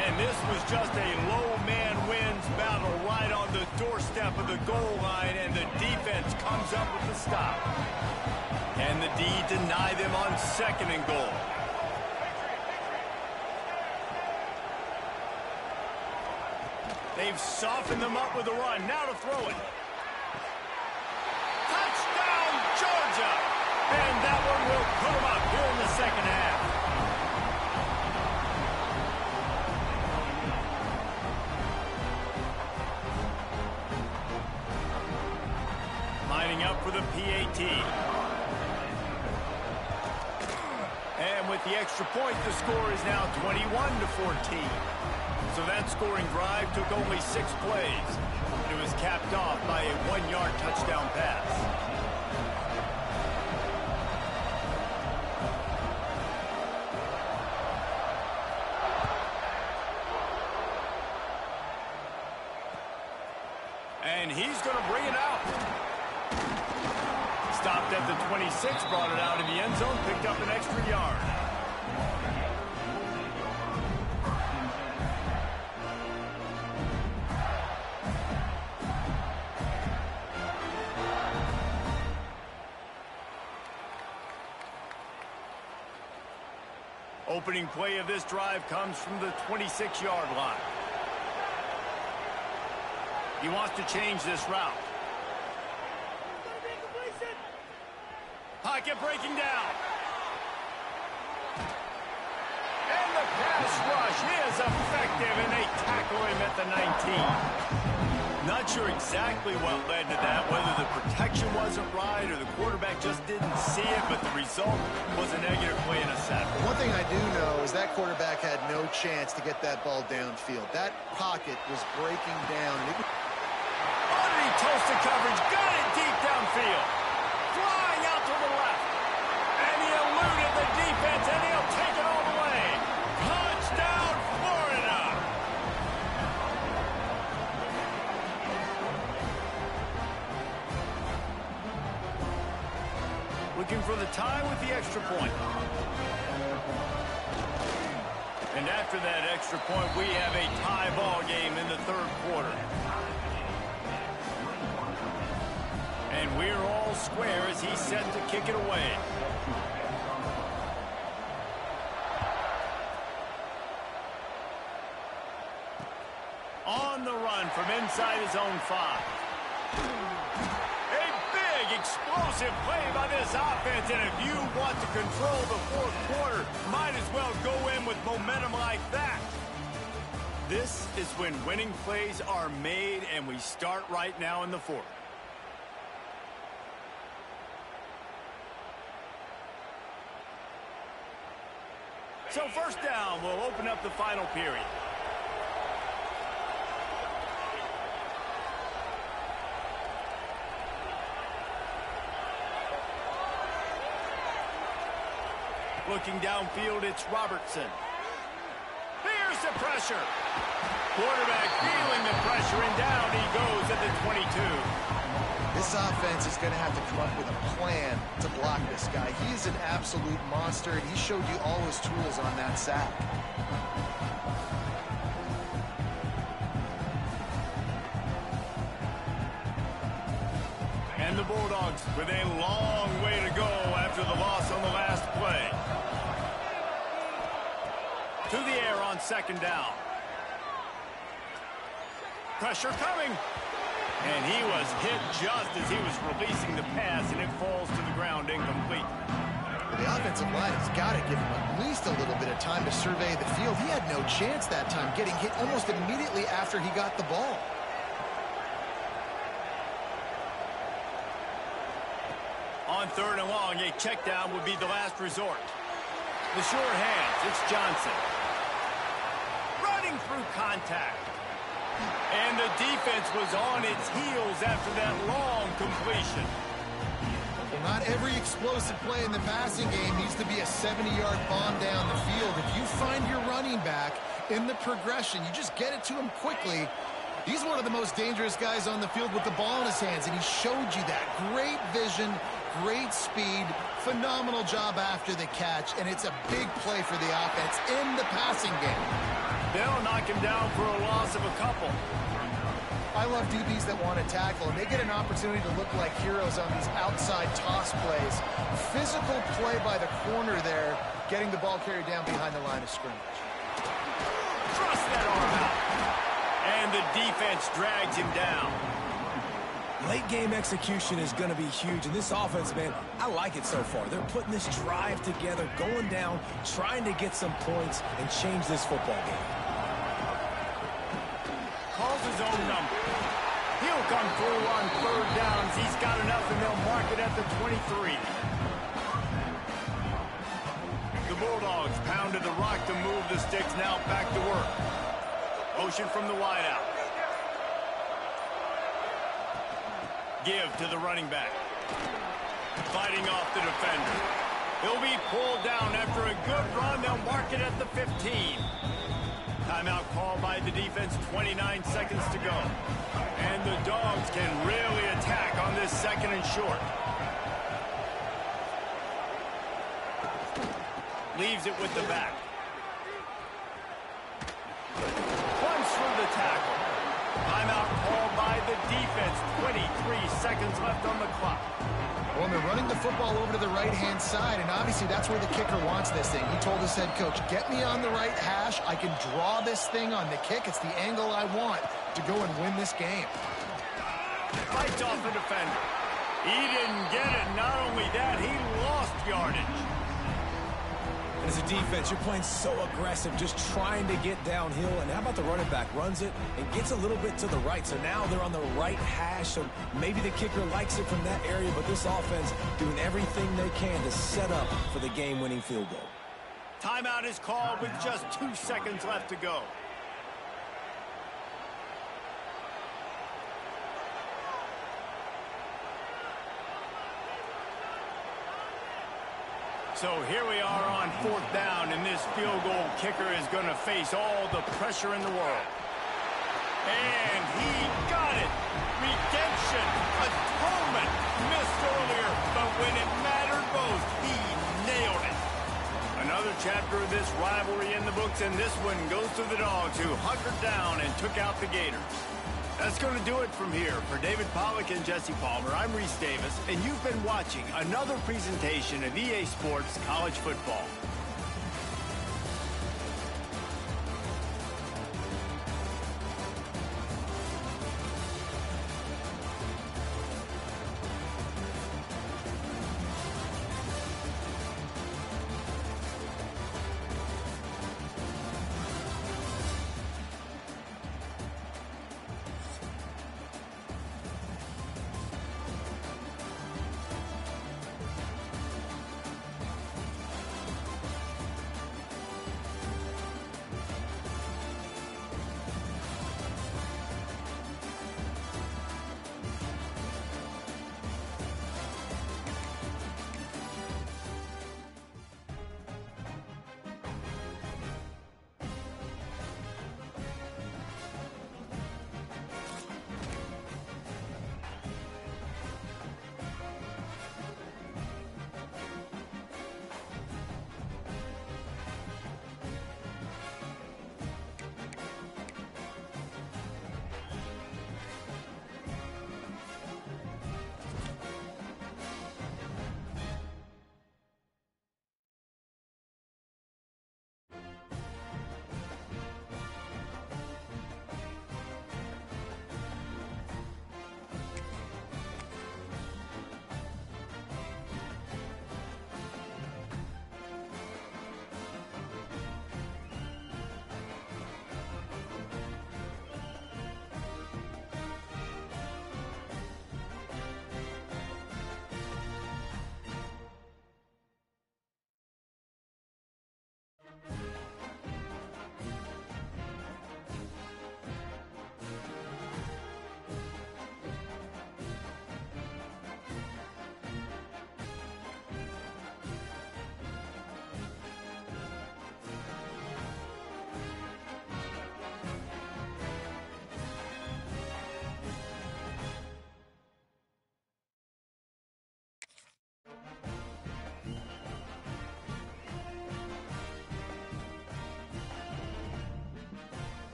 And this was just a low man wins battle right on the doorstep of the goal line, and the defense comes up with the stop. And the D deny them on second and goal. They've softened them up with a run. Now to throw it. Touchdown, Georgia! And that one will put them up here in the second half. Lining up for the PAT. And with the extra point, the score is now 21-14. So that scoring drive took only 6 plays. It was capped off by a 1-yard touchdown pass. And he's going to bring it out. Stopped at the 26, brought it out in the end zone, picked up an extra yard. Opening play of this drive comes from the 26-yard line. He wants to change this route. Pocket breaking down. And the pass rush is effective, and they tackle him at the 19. Not sure exactly what led to that, whether the protection wasn't right or the quarterback just didn't see it, but the result was a negative play and a sack. One thing I do know is that quarterback had no chance to get that ball downfield. That pocket was breaking down. Underneath toasted coverage, got it deep downfield. Flying out to the left. And he eluded the defense, and he'll take it all the way. Touchdown, Florida! Looking for the tie with the extra point. And after that extra point, we have a tie ball game in the third quarter. And we're all square as he's set to kick it away. On the run from inside his own 5. Explosive play by this offense, and if you want to control the fourth quarter, might as well go in with momentum like that. This is when winning plays are made, and we start right now in the fourth. So first down will open up the final period. Looking downfield, it's Robertson. Here's the pressure. Quarterback feeling the pressure, and down he goes at the 22. This offense is going to have to come up with a plan to block this guy. He is an absolute monster, and he showed you all his tools on that sack. And the Bulldogs with a long way to go after the loss on the last play. To the air on second down. Pressure coming. And he was hit just as he was releasing the pass, and it falls to the ground incomplete. The offense offensive line has got to give him at least a little bit of time to survey the field. He had no chance that time, getting hit almost immediately after he got the ball. On 3rd and long, a check down would be the last resort. The sure hands, it's Johnson. Running through contact. And the defense was on its heels after that long completion. Well, not every explosive play in the passing game needs to be a 70-yard bomb down the field. If you find your running back in the progression, you just get it to him quickly. He's one of the most dangerous guys on the field with the ball in his hands, and he showed you that. Great vision, great speed, phenomenal job after the catch, and it's a big play for the offense in the passing game. They'll knock him down for a loss of a couple. I love DBs that want to tackle, and they get an opportunity to look like heroes on these outside toss plays. Physical play by the corner there, getting the ball carried down behind the line of scrimmage. Thrust that arm out. And the defense drags him down. Late game execution is going to be huge, and this offense, man, I like it so far. They're putting this drive together, going down, trying to get some points and change this football game. Calls his own number. He'll come through on 3rd downs. He's got enough, and they'll mark it at the 23. The Bulldogs pounded the rock to move the sticks, now back to work. Motion from the wideout. Give to the running back. Fighting off the defender. He'll be pulled down after a good run. They'll mark it at the 15. Timeout called by the defense, 29 seconds to go. And the Dogs can really attack on this 2nd and short. Leaves it with the back. For the tackle. Timeout called by the defense. 23 seconds left on the clock. Well, they're running the football over to the right-hand side, and obviously that's where the kicker wants this thing. He told his head coach, get me on the right hash. I can draw this thing on the kick. It's the angle I want to go and win this game. Fights off the defender. He didn't get it. Not only that, he lost yardage. As a defense, you're playing so aggressive, just trying to get downhill. And how about the running back? Runs it and gets a little bit to the right. So now they're on the right hash. So maybe the kicker likes it from that area, but this offense doing everything they can to set up for the game-winning field goal. Timeout is called with just 2 seconds left to go. So here we are on 4th down, and this field goal kicker is going to face all the pressure in the world. And he got it. Redemption, atonement, missed earlier, but when it mattered most, he nailed it. Another chapter of this rivalry in the books, and this one goes to the Dogs, who hunkered down and took out the Gators. That's going to do it from here. For David Pollack and Jesse Palmer, I'm Reese Davis, and you've been watching another presentation of EA Sports College Football.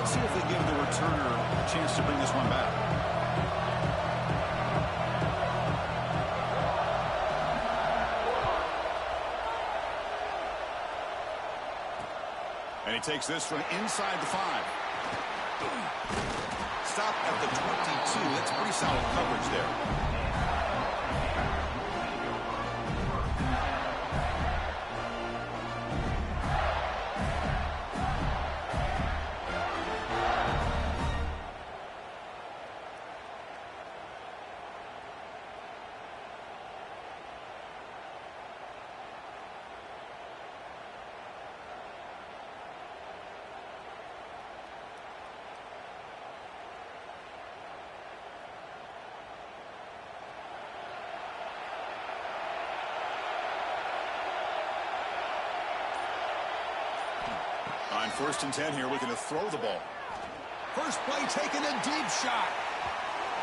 Let's see if they give the returner a chance to bring this one back. And he takes this from inside the 5. Stop at the 22. That's pretty solid coverage there. On 1st and 10 here, looking to throw the ball. First play taking a deep shot.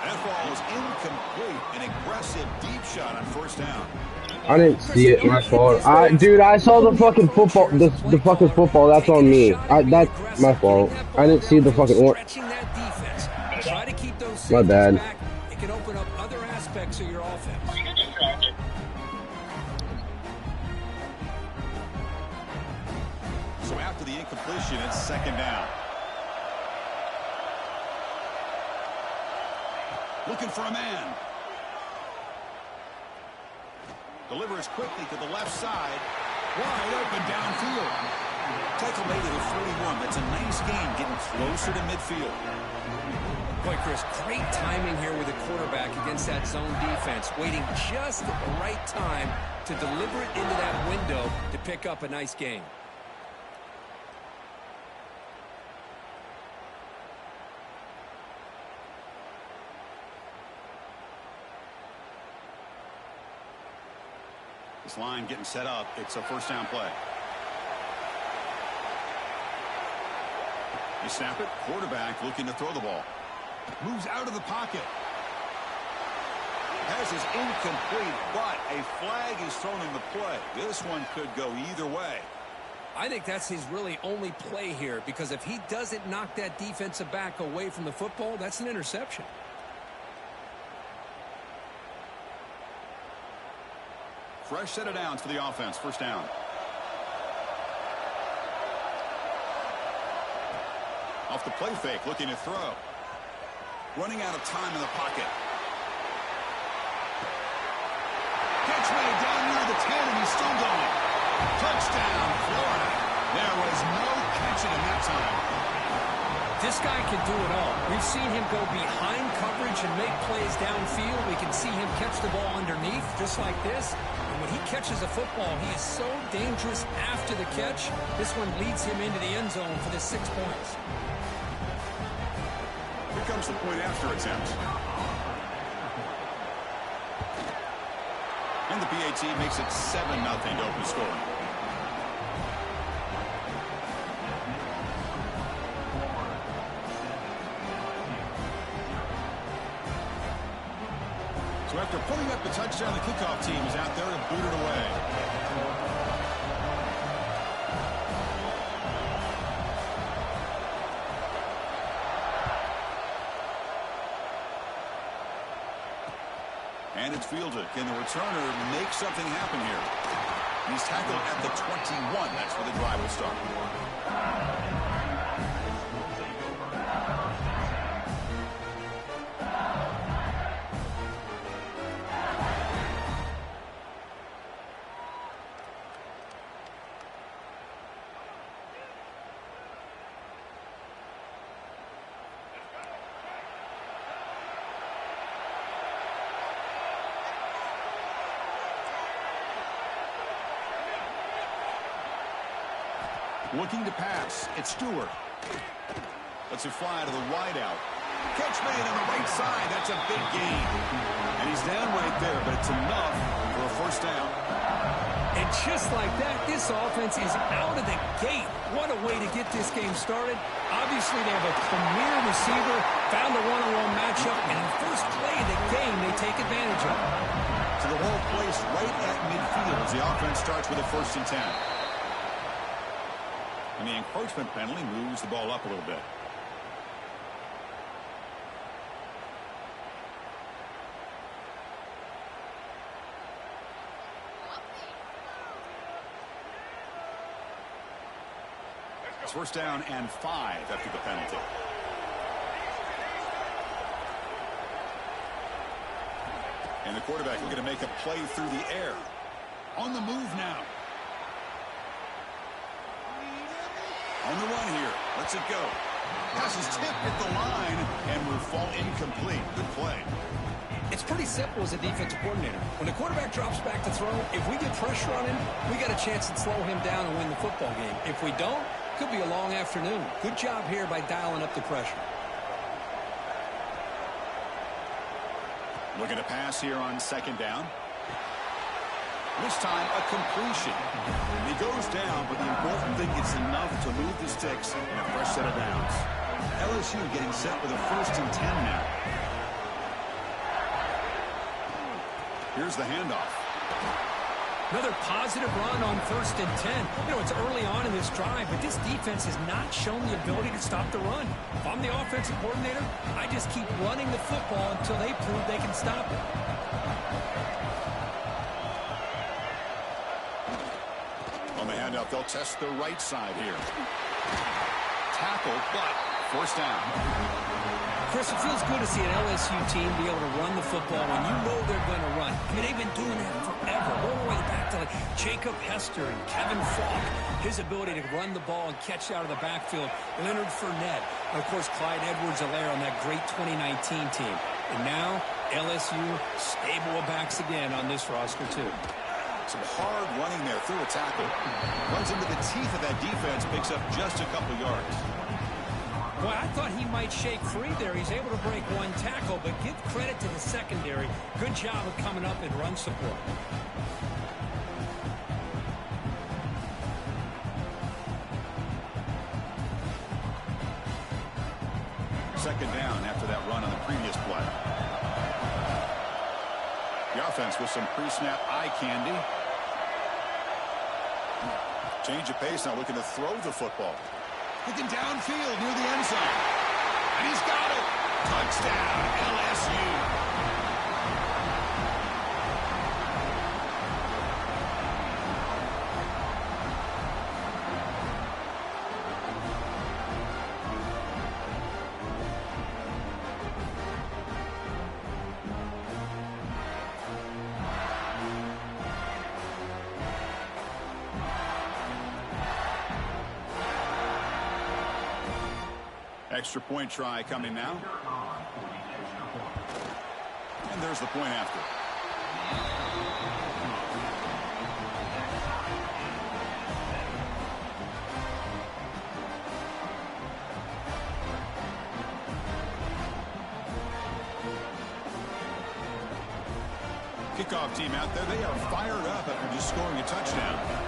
That ball is incomplete. An aggressive deep shot on 1st down. I didn't see it. My fault. Dude, I saw the fucking football. The fucking football. That's on me. That's my fault. I didn't see the fucking My bad. It can open up other aspects of your offense. So after the incompletion, it's 2nd down. Looking for a man. Delivers quickly to the left side. Wide open downfield. Tackle made it at 41. That's a nice gain, getting closer to midfield. Boy, Chris, great timing here with the quarterback against that zone defense. Waiting just at the right time to deliver it into that window to pick up a nice gain. This line getting set up. It's a 1st down play. You snap it. Quarterback looking to throw the ball. Moves out of the pocket. Pass is incomplete, but a flag is thrown in the play. This one could go either way. I think that's his really only play here, because if he doesn't knock that defensive back away from the football, that's an interception. Fresh set of downs for the offense. 1st down. Off the play fake, looking to throw. Running out of time in the pocket. Catch made down near the 10, and he's still going. Touchdown, Florida. There was no catching him that time. This guy can do it all. We've seen him go behind coverage and make plays downfield. We can see him catch the ball underneath, just like this. And when he catches a football, he is so dangerous after the catch. This one leads him into the end zone for the 6 points. Here comes the point after attempt. And the PAT makes it 7-0 to open scoring. So after putting up the touchdown, the kickoff team is out there to boot it away. And it's fielded. Can the returner make something happen here? He's tackled at the 21. That's where the drive will start. Looking to pass. It's Stewart. Lets it fly to the wideout. Catch made on the right side. That's a big gain. And he's down right there, but it's enough for a 1st down. And just like that, this offense is out of the gate. What a way to get this game started. Obviously, they have a premier receiver, found a one-on-one matchup, and in the first play of the game, they take advantage of it. So the ball placed right at midfield as the offense starts with a 1st and 10. And the encroachment penalty moves the ball up a little bit. It's first down and 5 after the penalty. And the quarterback looking to make a play through the air. On the move now. On the run here. Lets it go. Pass is tipped at the line and will fall incomplete. Good play. It's pretty simple as a defensive coordinator. When the quarterback drops back to throw, if we get pressure on him, we got a chance to slow him down and win the football game. If we don't, could be a long afternoon. Good job here by dialing up the pressure. Looking to pass here on second down. This time, a completion. He goes down, but the important thing is enough to move the sticks in a fresh set of downs. LSU getting set with a first and 10 now. Here's the handoff. Another positive run on first and 10. You know, it's early on in this drive, but this defense has not shown the ability to stop the run. If I'm the offensive coordinator, I just keep running the football until they prove they can stop it. On the handoff, they'll test the right side here. Tackle, but first down. Chris, it feels good to see an LSU team be able to run the football when you know they're going to run. I mean, they've been doing that forever, all the way back to like Jacob Hester and Kevin Falk. His ability to run the ball and catch out of the backfield. Leonard Fournette. And, of course, Clyde Edwards-Helaire on that great 2019 team. And now, LSU stable of backs again on this roster, too. Some hard running there through a tackle. Runs into the teeth of that defense, picks up just a couple yards. Boy, I thought he might shake free there. He's able to break one tackle, but give credit to the secondary. Good job of coming up in run support. Second down after that run on the previous play. The offense with some pre-snap eye candy. Change of pace now, looking to throw the football. Looking downfield near the end zone. And he's got it. Touchdown, LSU. Extra point try coming now. And there's the point after. Kickoff team out there. They are fired up after just scoring a touchdown.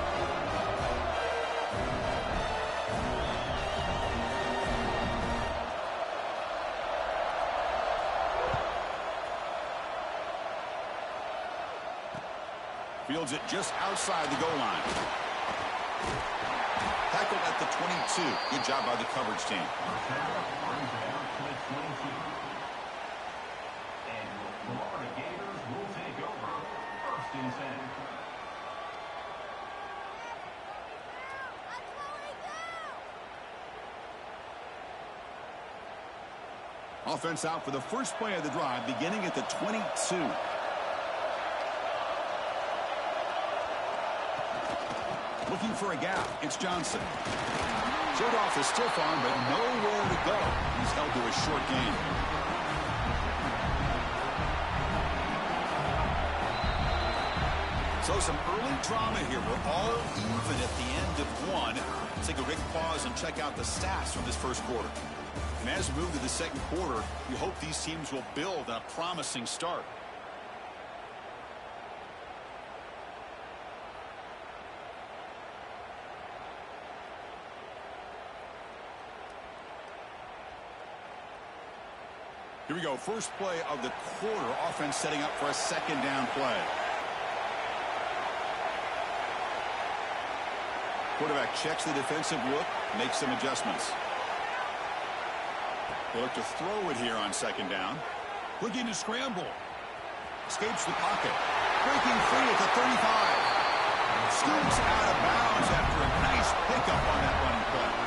Fields it just outside the goal line. Tackled at the 22. Good job by the coverage team. Offense out for the first play of the drive, beginning at the 22. Looking for a gap. It's Johnson. Showed off the stiff arm, but nowhere to go. He's held to a short gain. So some early drama here. We're all even at the end of one. Let's take a quick pause and check out the stats from this first quarter. And as we move to the second quarter, we hope these teams will build on a promising start. Here we go. First play of the quarter. Offense setting up for a second down play. Quarterback checks the defensive look, makes some adjustments. They look to throw it here on second down. Looking to scramble. Escapes the pocket. Breaking free at the 35. Scoops out of bounds after a nice pickup on that running play.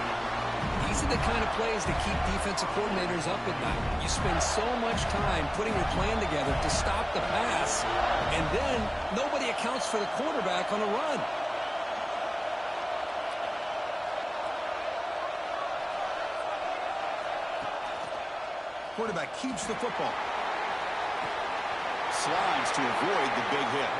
the kind of plays that keep defensive coordinators up at night. You spend so much time putting your plan together to stop the pass, and then nobody accounts for the quarterback on a run. Quarterback keeps the football. Slides to avoid the big hit.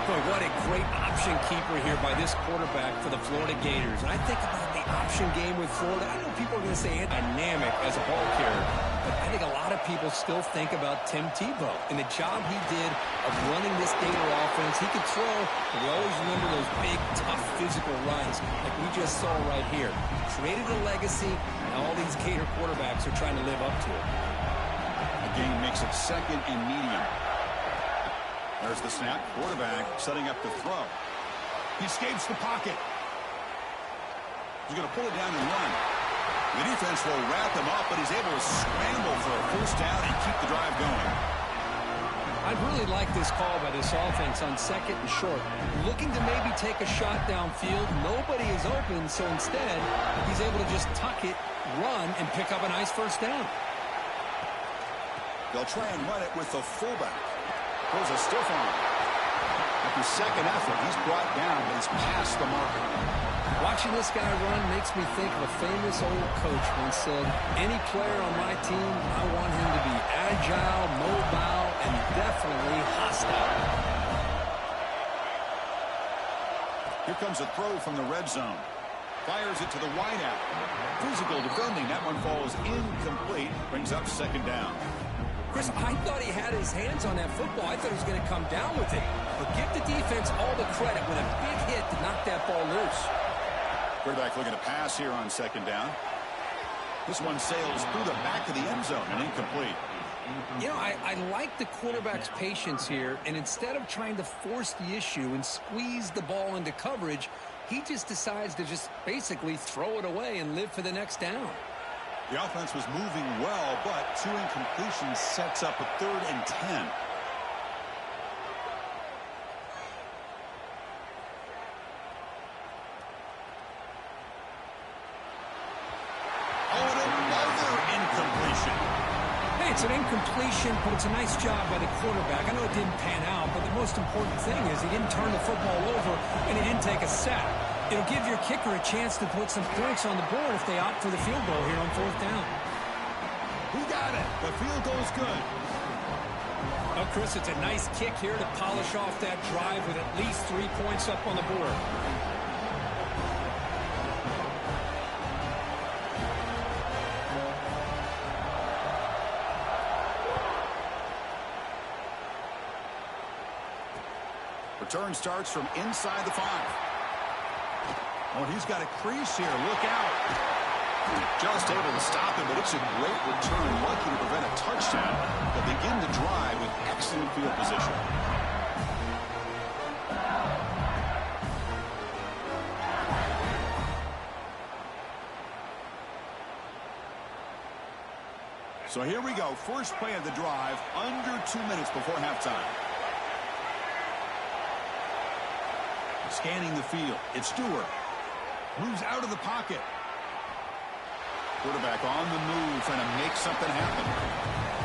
Boy, what a great option keeper here by this quarterback for the Florida Gators. And I think about the option game with Florida. I know people are going to say it's dynamic as a ball carrier, but I think a lot of people still think about Tim Tebow and the job he did of running this Gator offense. He could throw, but we always remember those big, tough, physical runs like we just saw right here. Created a legacy, and all these Gator quarterbacks are trying to live up to it. The game makes it second and medium. There's the snap. Quarterback setting up the throw. He escapes the pocket. He's going to pull it down and run. The defense will wrap him up, but he's able to scramble for a first down and keep the drive going. I really like this call by this offense on second and short. Looking to maybe take a shot downfield. Nobody is open, so instead, he's able to just tuck it, run, and pick up a nice first down. They'll try and run it with the fullback. Throws a stiff arm. After second effort, he's brought down, but he's past the marker. Watching this guy run makes me think of a famous old coach once said, any player on my team, I want him to be agile, mobile, and definitely hostile. Here comes a throw from the red zone. Fires it to the wideout. Physical defending. That one falls incomplete. Brings up second down. Chris, I thought he had his hands on that football. I thought he was going to come down with it. But give the defense all the credit with a big hit to knock that ball loose. Quarterback looking to pass here on second down. This one sails through the back of the end zone and incomplete. You know, I like the quarterback's patience here, and instead of trying to force the issue and squeeze the ball into coverage, he just decides to just basically throw it away and live for the next down. The offense was moving well, but two incompletions sets up a 3rd and 10. It's an incompletion, but it's a nice job by the quarterback. I know it didn't pan out, but the most important thing is he didn't turn the football over and he didn't take a sack. It'll give your kicker a chance to put some points on the board if they opt for the field goal here on 4th down. Who got it? The field goal's good. Oh, Chris, it's a nice kick here to polish off that drive with at least 3 points up on the board. Return starts from inside the 5. Oh, he's got a crease here. Look out. Just able to stop him, but it's a great return. Lucky to prevent a touchdown. They'll begin the drive with excellent field position. So here we go. First play of the drive, under 2 minutes before halftime. Scanning the field. It's Stewart. Moves out of the pocket. Quarterback on the move, trying to make something happen.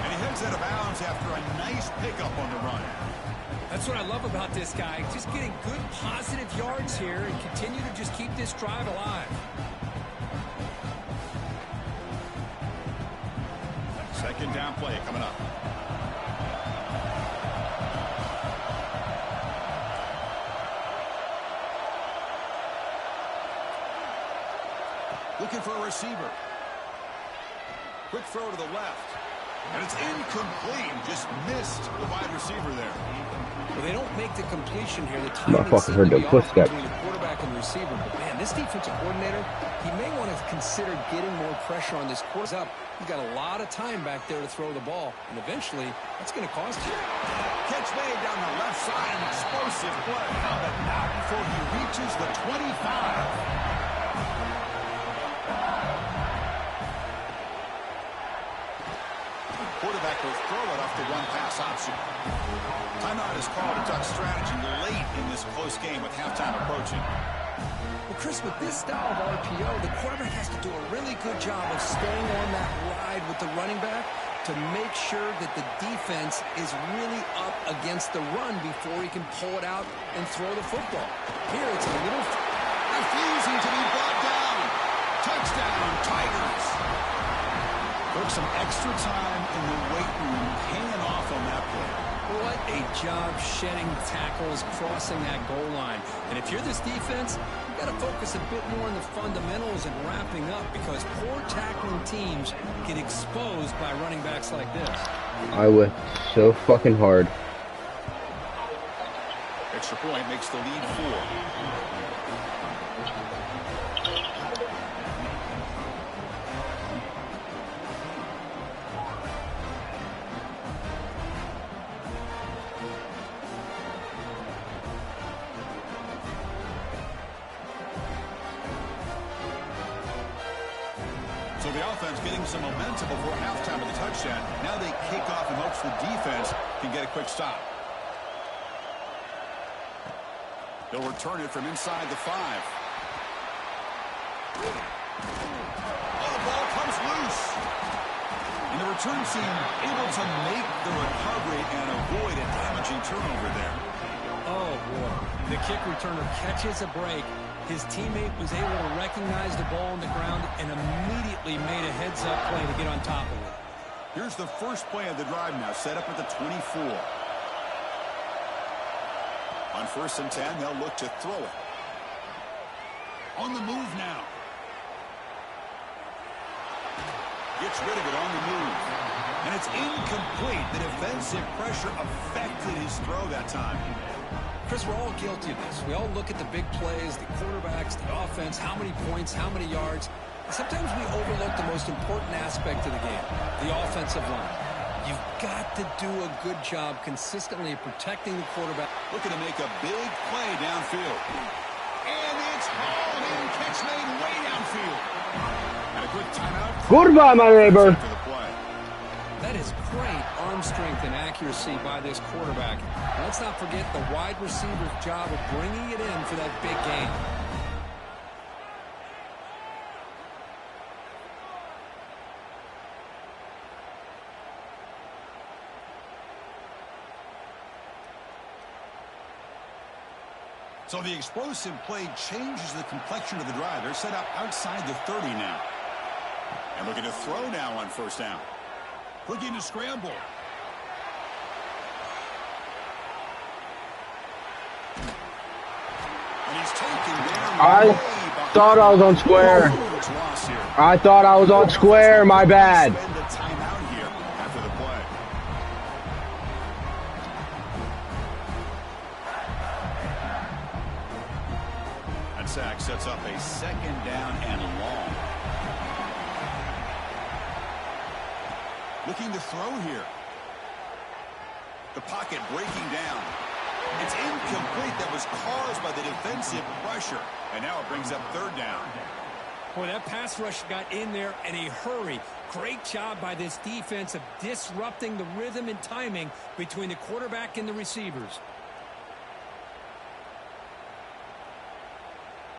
And he heads out of bounds after a nice pickup on the run. That's what I love about this guy. Just getting good, positive yards here and continue to just keep this drive alive. Second down play coming up. Looking for a receiver. Quick throw to the left. And it's incomplete. Just missed the wide receiver there. Well, they don't make the completion here. The timing Motherfucker heard them footsteps. between the quarterback and the receiver. But, man, this defensive coordinator, he may want to consider getting more pressure on this quarterback. He's got a lot of time back there to throw the ball. And eventually, that's going to cost you. Catch made down the left side. An explosive play. But not before he reaches the 25. Quarterback will throw it off the run-pass option. Timeout is called to duck strategy late in this close game with halftime approaching. Well, Chris, with this style of RPO, the quarterback has to do a really good job of staying on that ride with the running back to make sure that the defense is really up against the run before he can pull it out and throw the football. Here, it's a little... Refusing to be brought down. Touchdown, Tigers. Took some extra time in the weight room paying off on that play. What a job shedding tackles, crossing that goal line. And if you're this defense, you've got to focus a bit more on the fundamentals and wrapping up, because poor tackling teams get exposed by running backs like this. I whipped so fucking hard. Extra point makes the lead 4. So the offense getting some momentum before halftime of the touchdown. Now they kick off in hopes the defense can get a quick stop. They'll return it from inside the 5. Oh, the ball comes loose. And the return team able to make the recovery and avoid a damaging turnover there. Oh, boy. The kick returner catches a break. His teammate was able to recognize the ball on the ground and immediately made a heads-up play to get on top of it. Here's the first play of the drive now, set up at the 24. On 1st and 10, they'll look to throw it. On the move now. Gets rid of it on the move. And it's incomplete. The defensive pressure affected his throw that time. Chris, we're all guilty of this. We all look at the big plays, the quarterbacks, the offense, how many points, how many yards. And sometimes we overlook the most important aspect of the game, the offensive line. You've got to do a good job consistently protecting the quarterback. Looking to make a big play downfield. And it's hauled in, catch made way downfield. And a quick timeout. Goodbye, my neighbor. For the play. That is great arm strength and accuracy by this quarterback. Let's not forget the wide receiver's job of bringing it in for that big game. So the explosive play changes the complexion of the drive. They're set up outside the 30 now. And looking to throw now on 1st down. Looking to scramble. And he's taken down. I thought I was on square. I thought I was on square. My bad. Spend a timeout here after the play. That sack sets up a 2nd down and long. Looking to throw here. The pocket breaking down. It's incomplete. That was caused by the defensive pressure. And now it brings up 3rd down. Boy, that pass rush got in there in a hurry. Great job by this defense of disrupting the rhythm and timing between the quarterback and the receivers.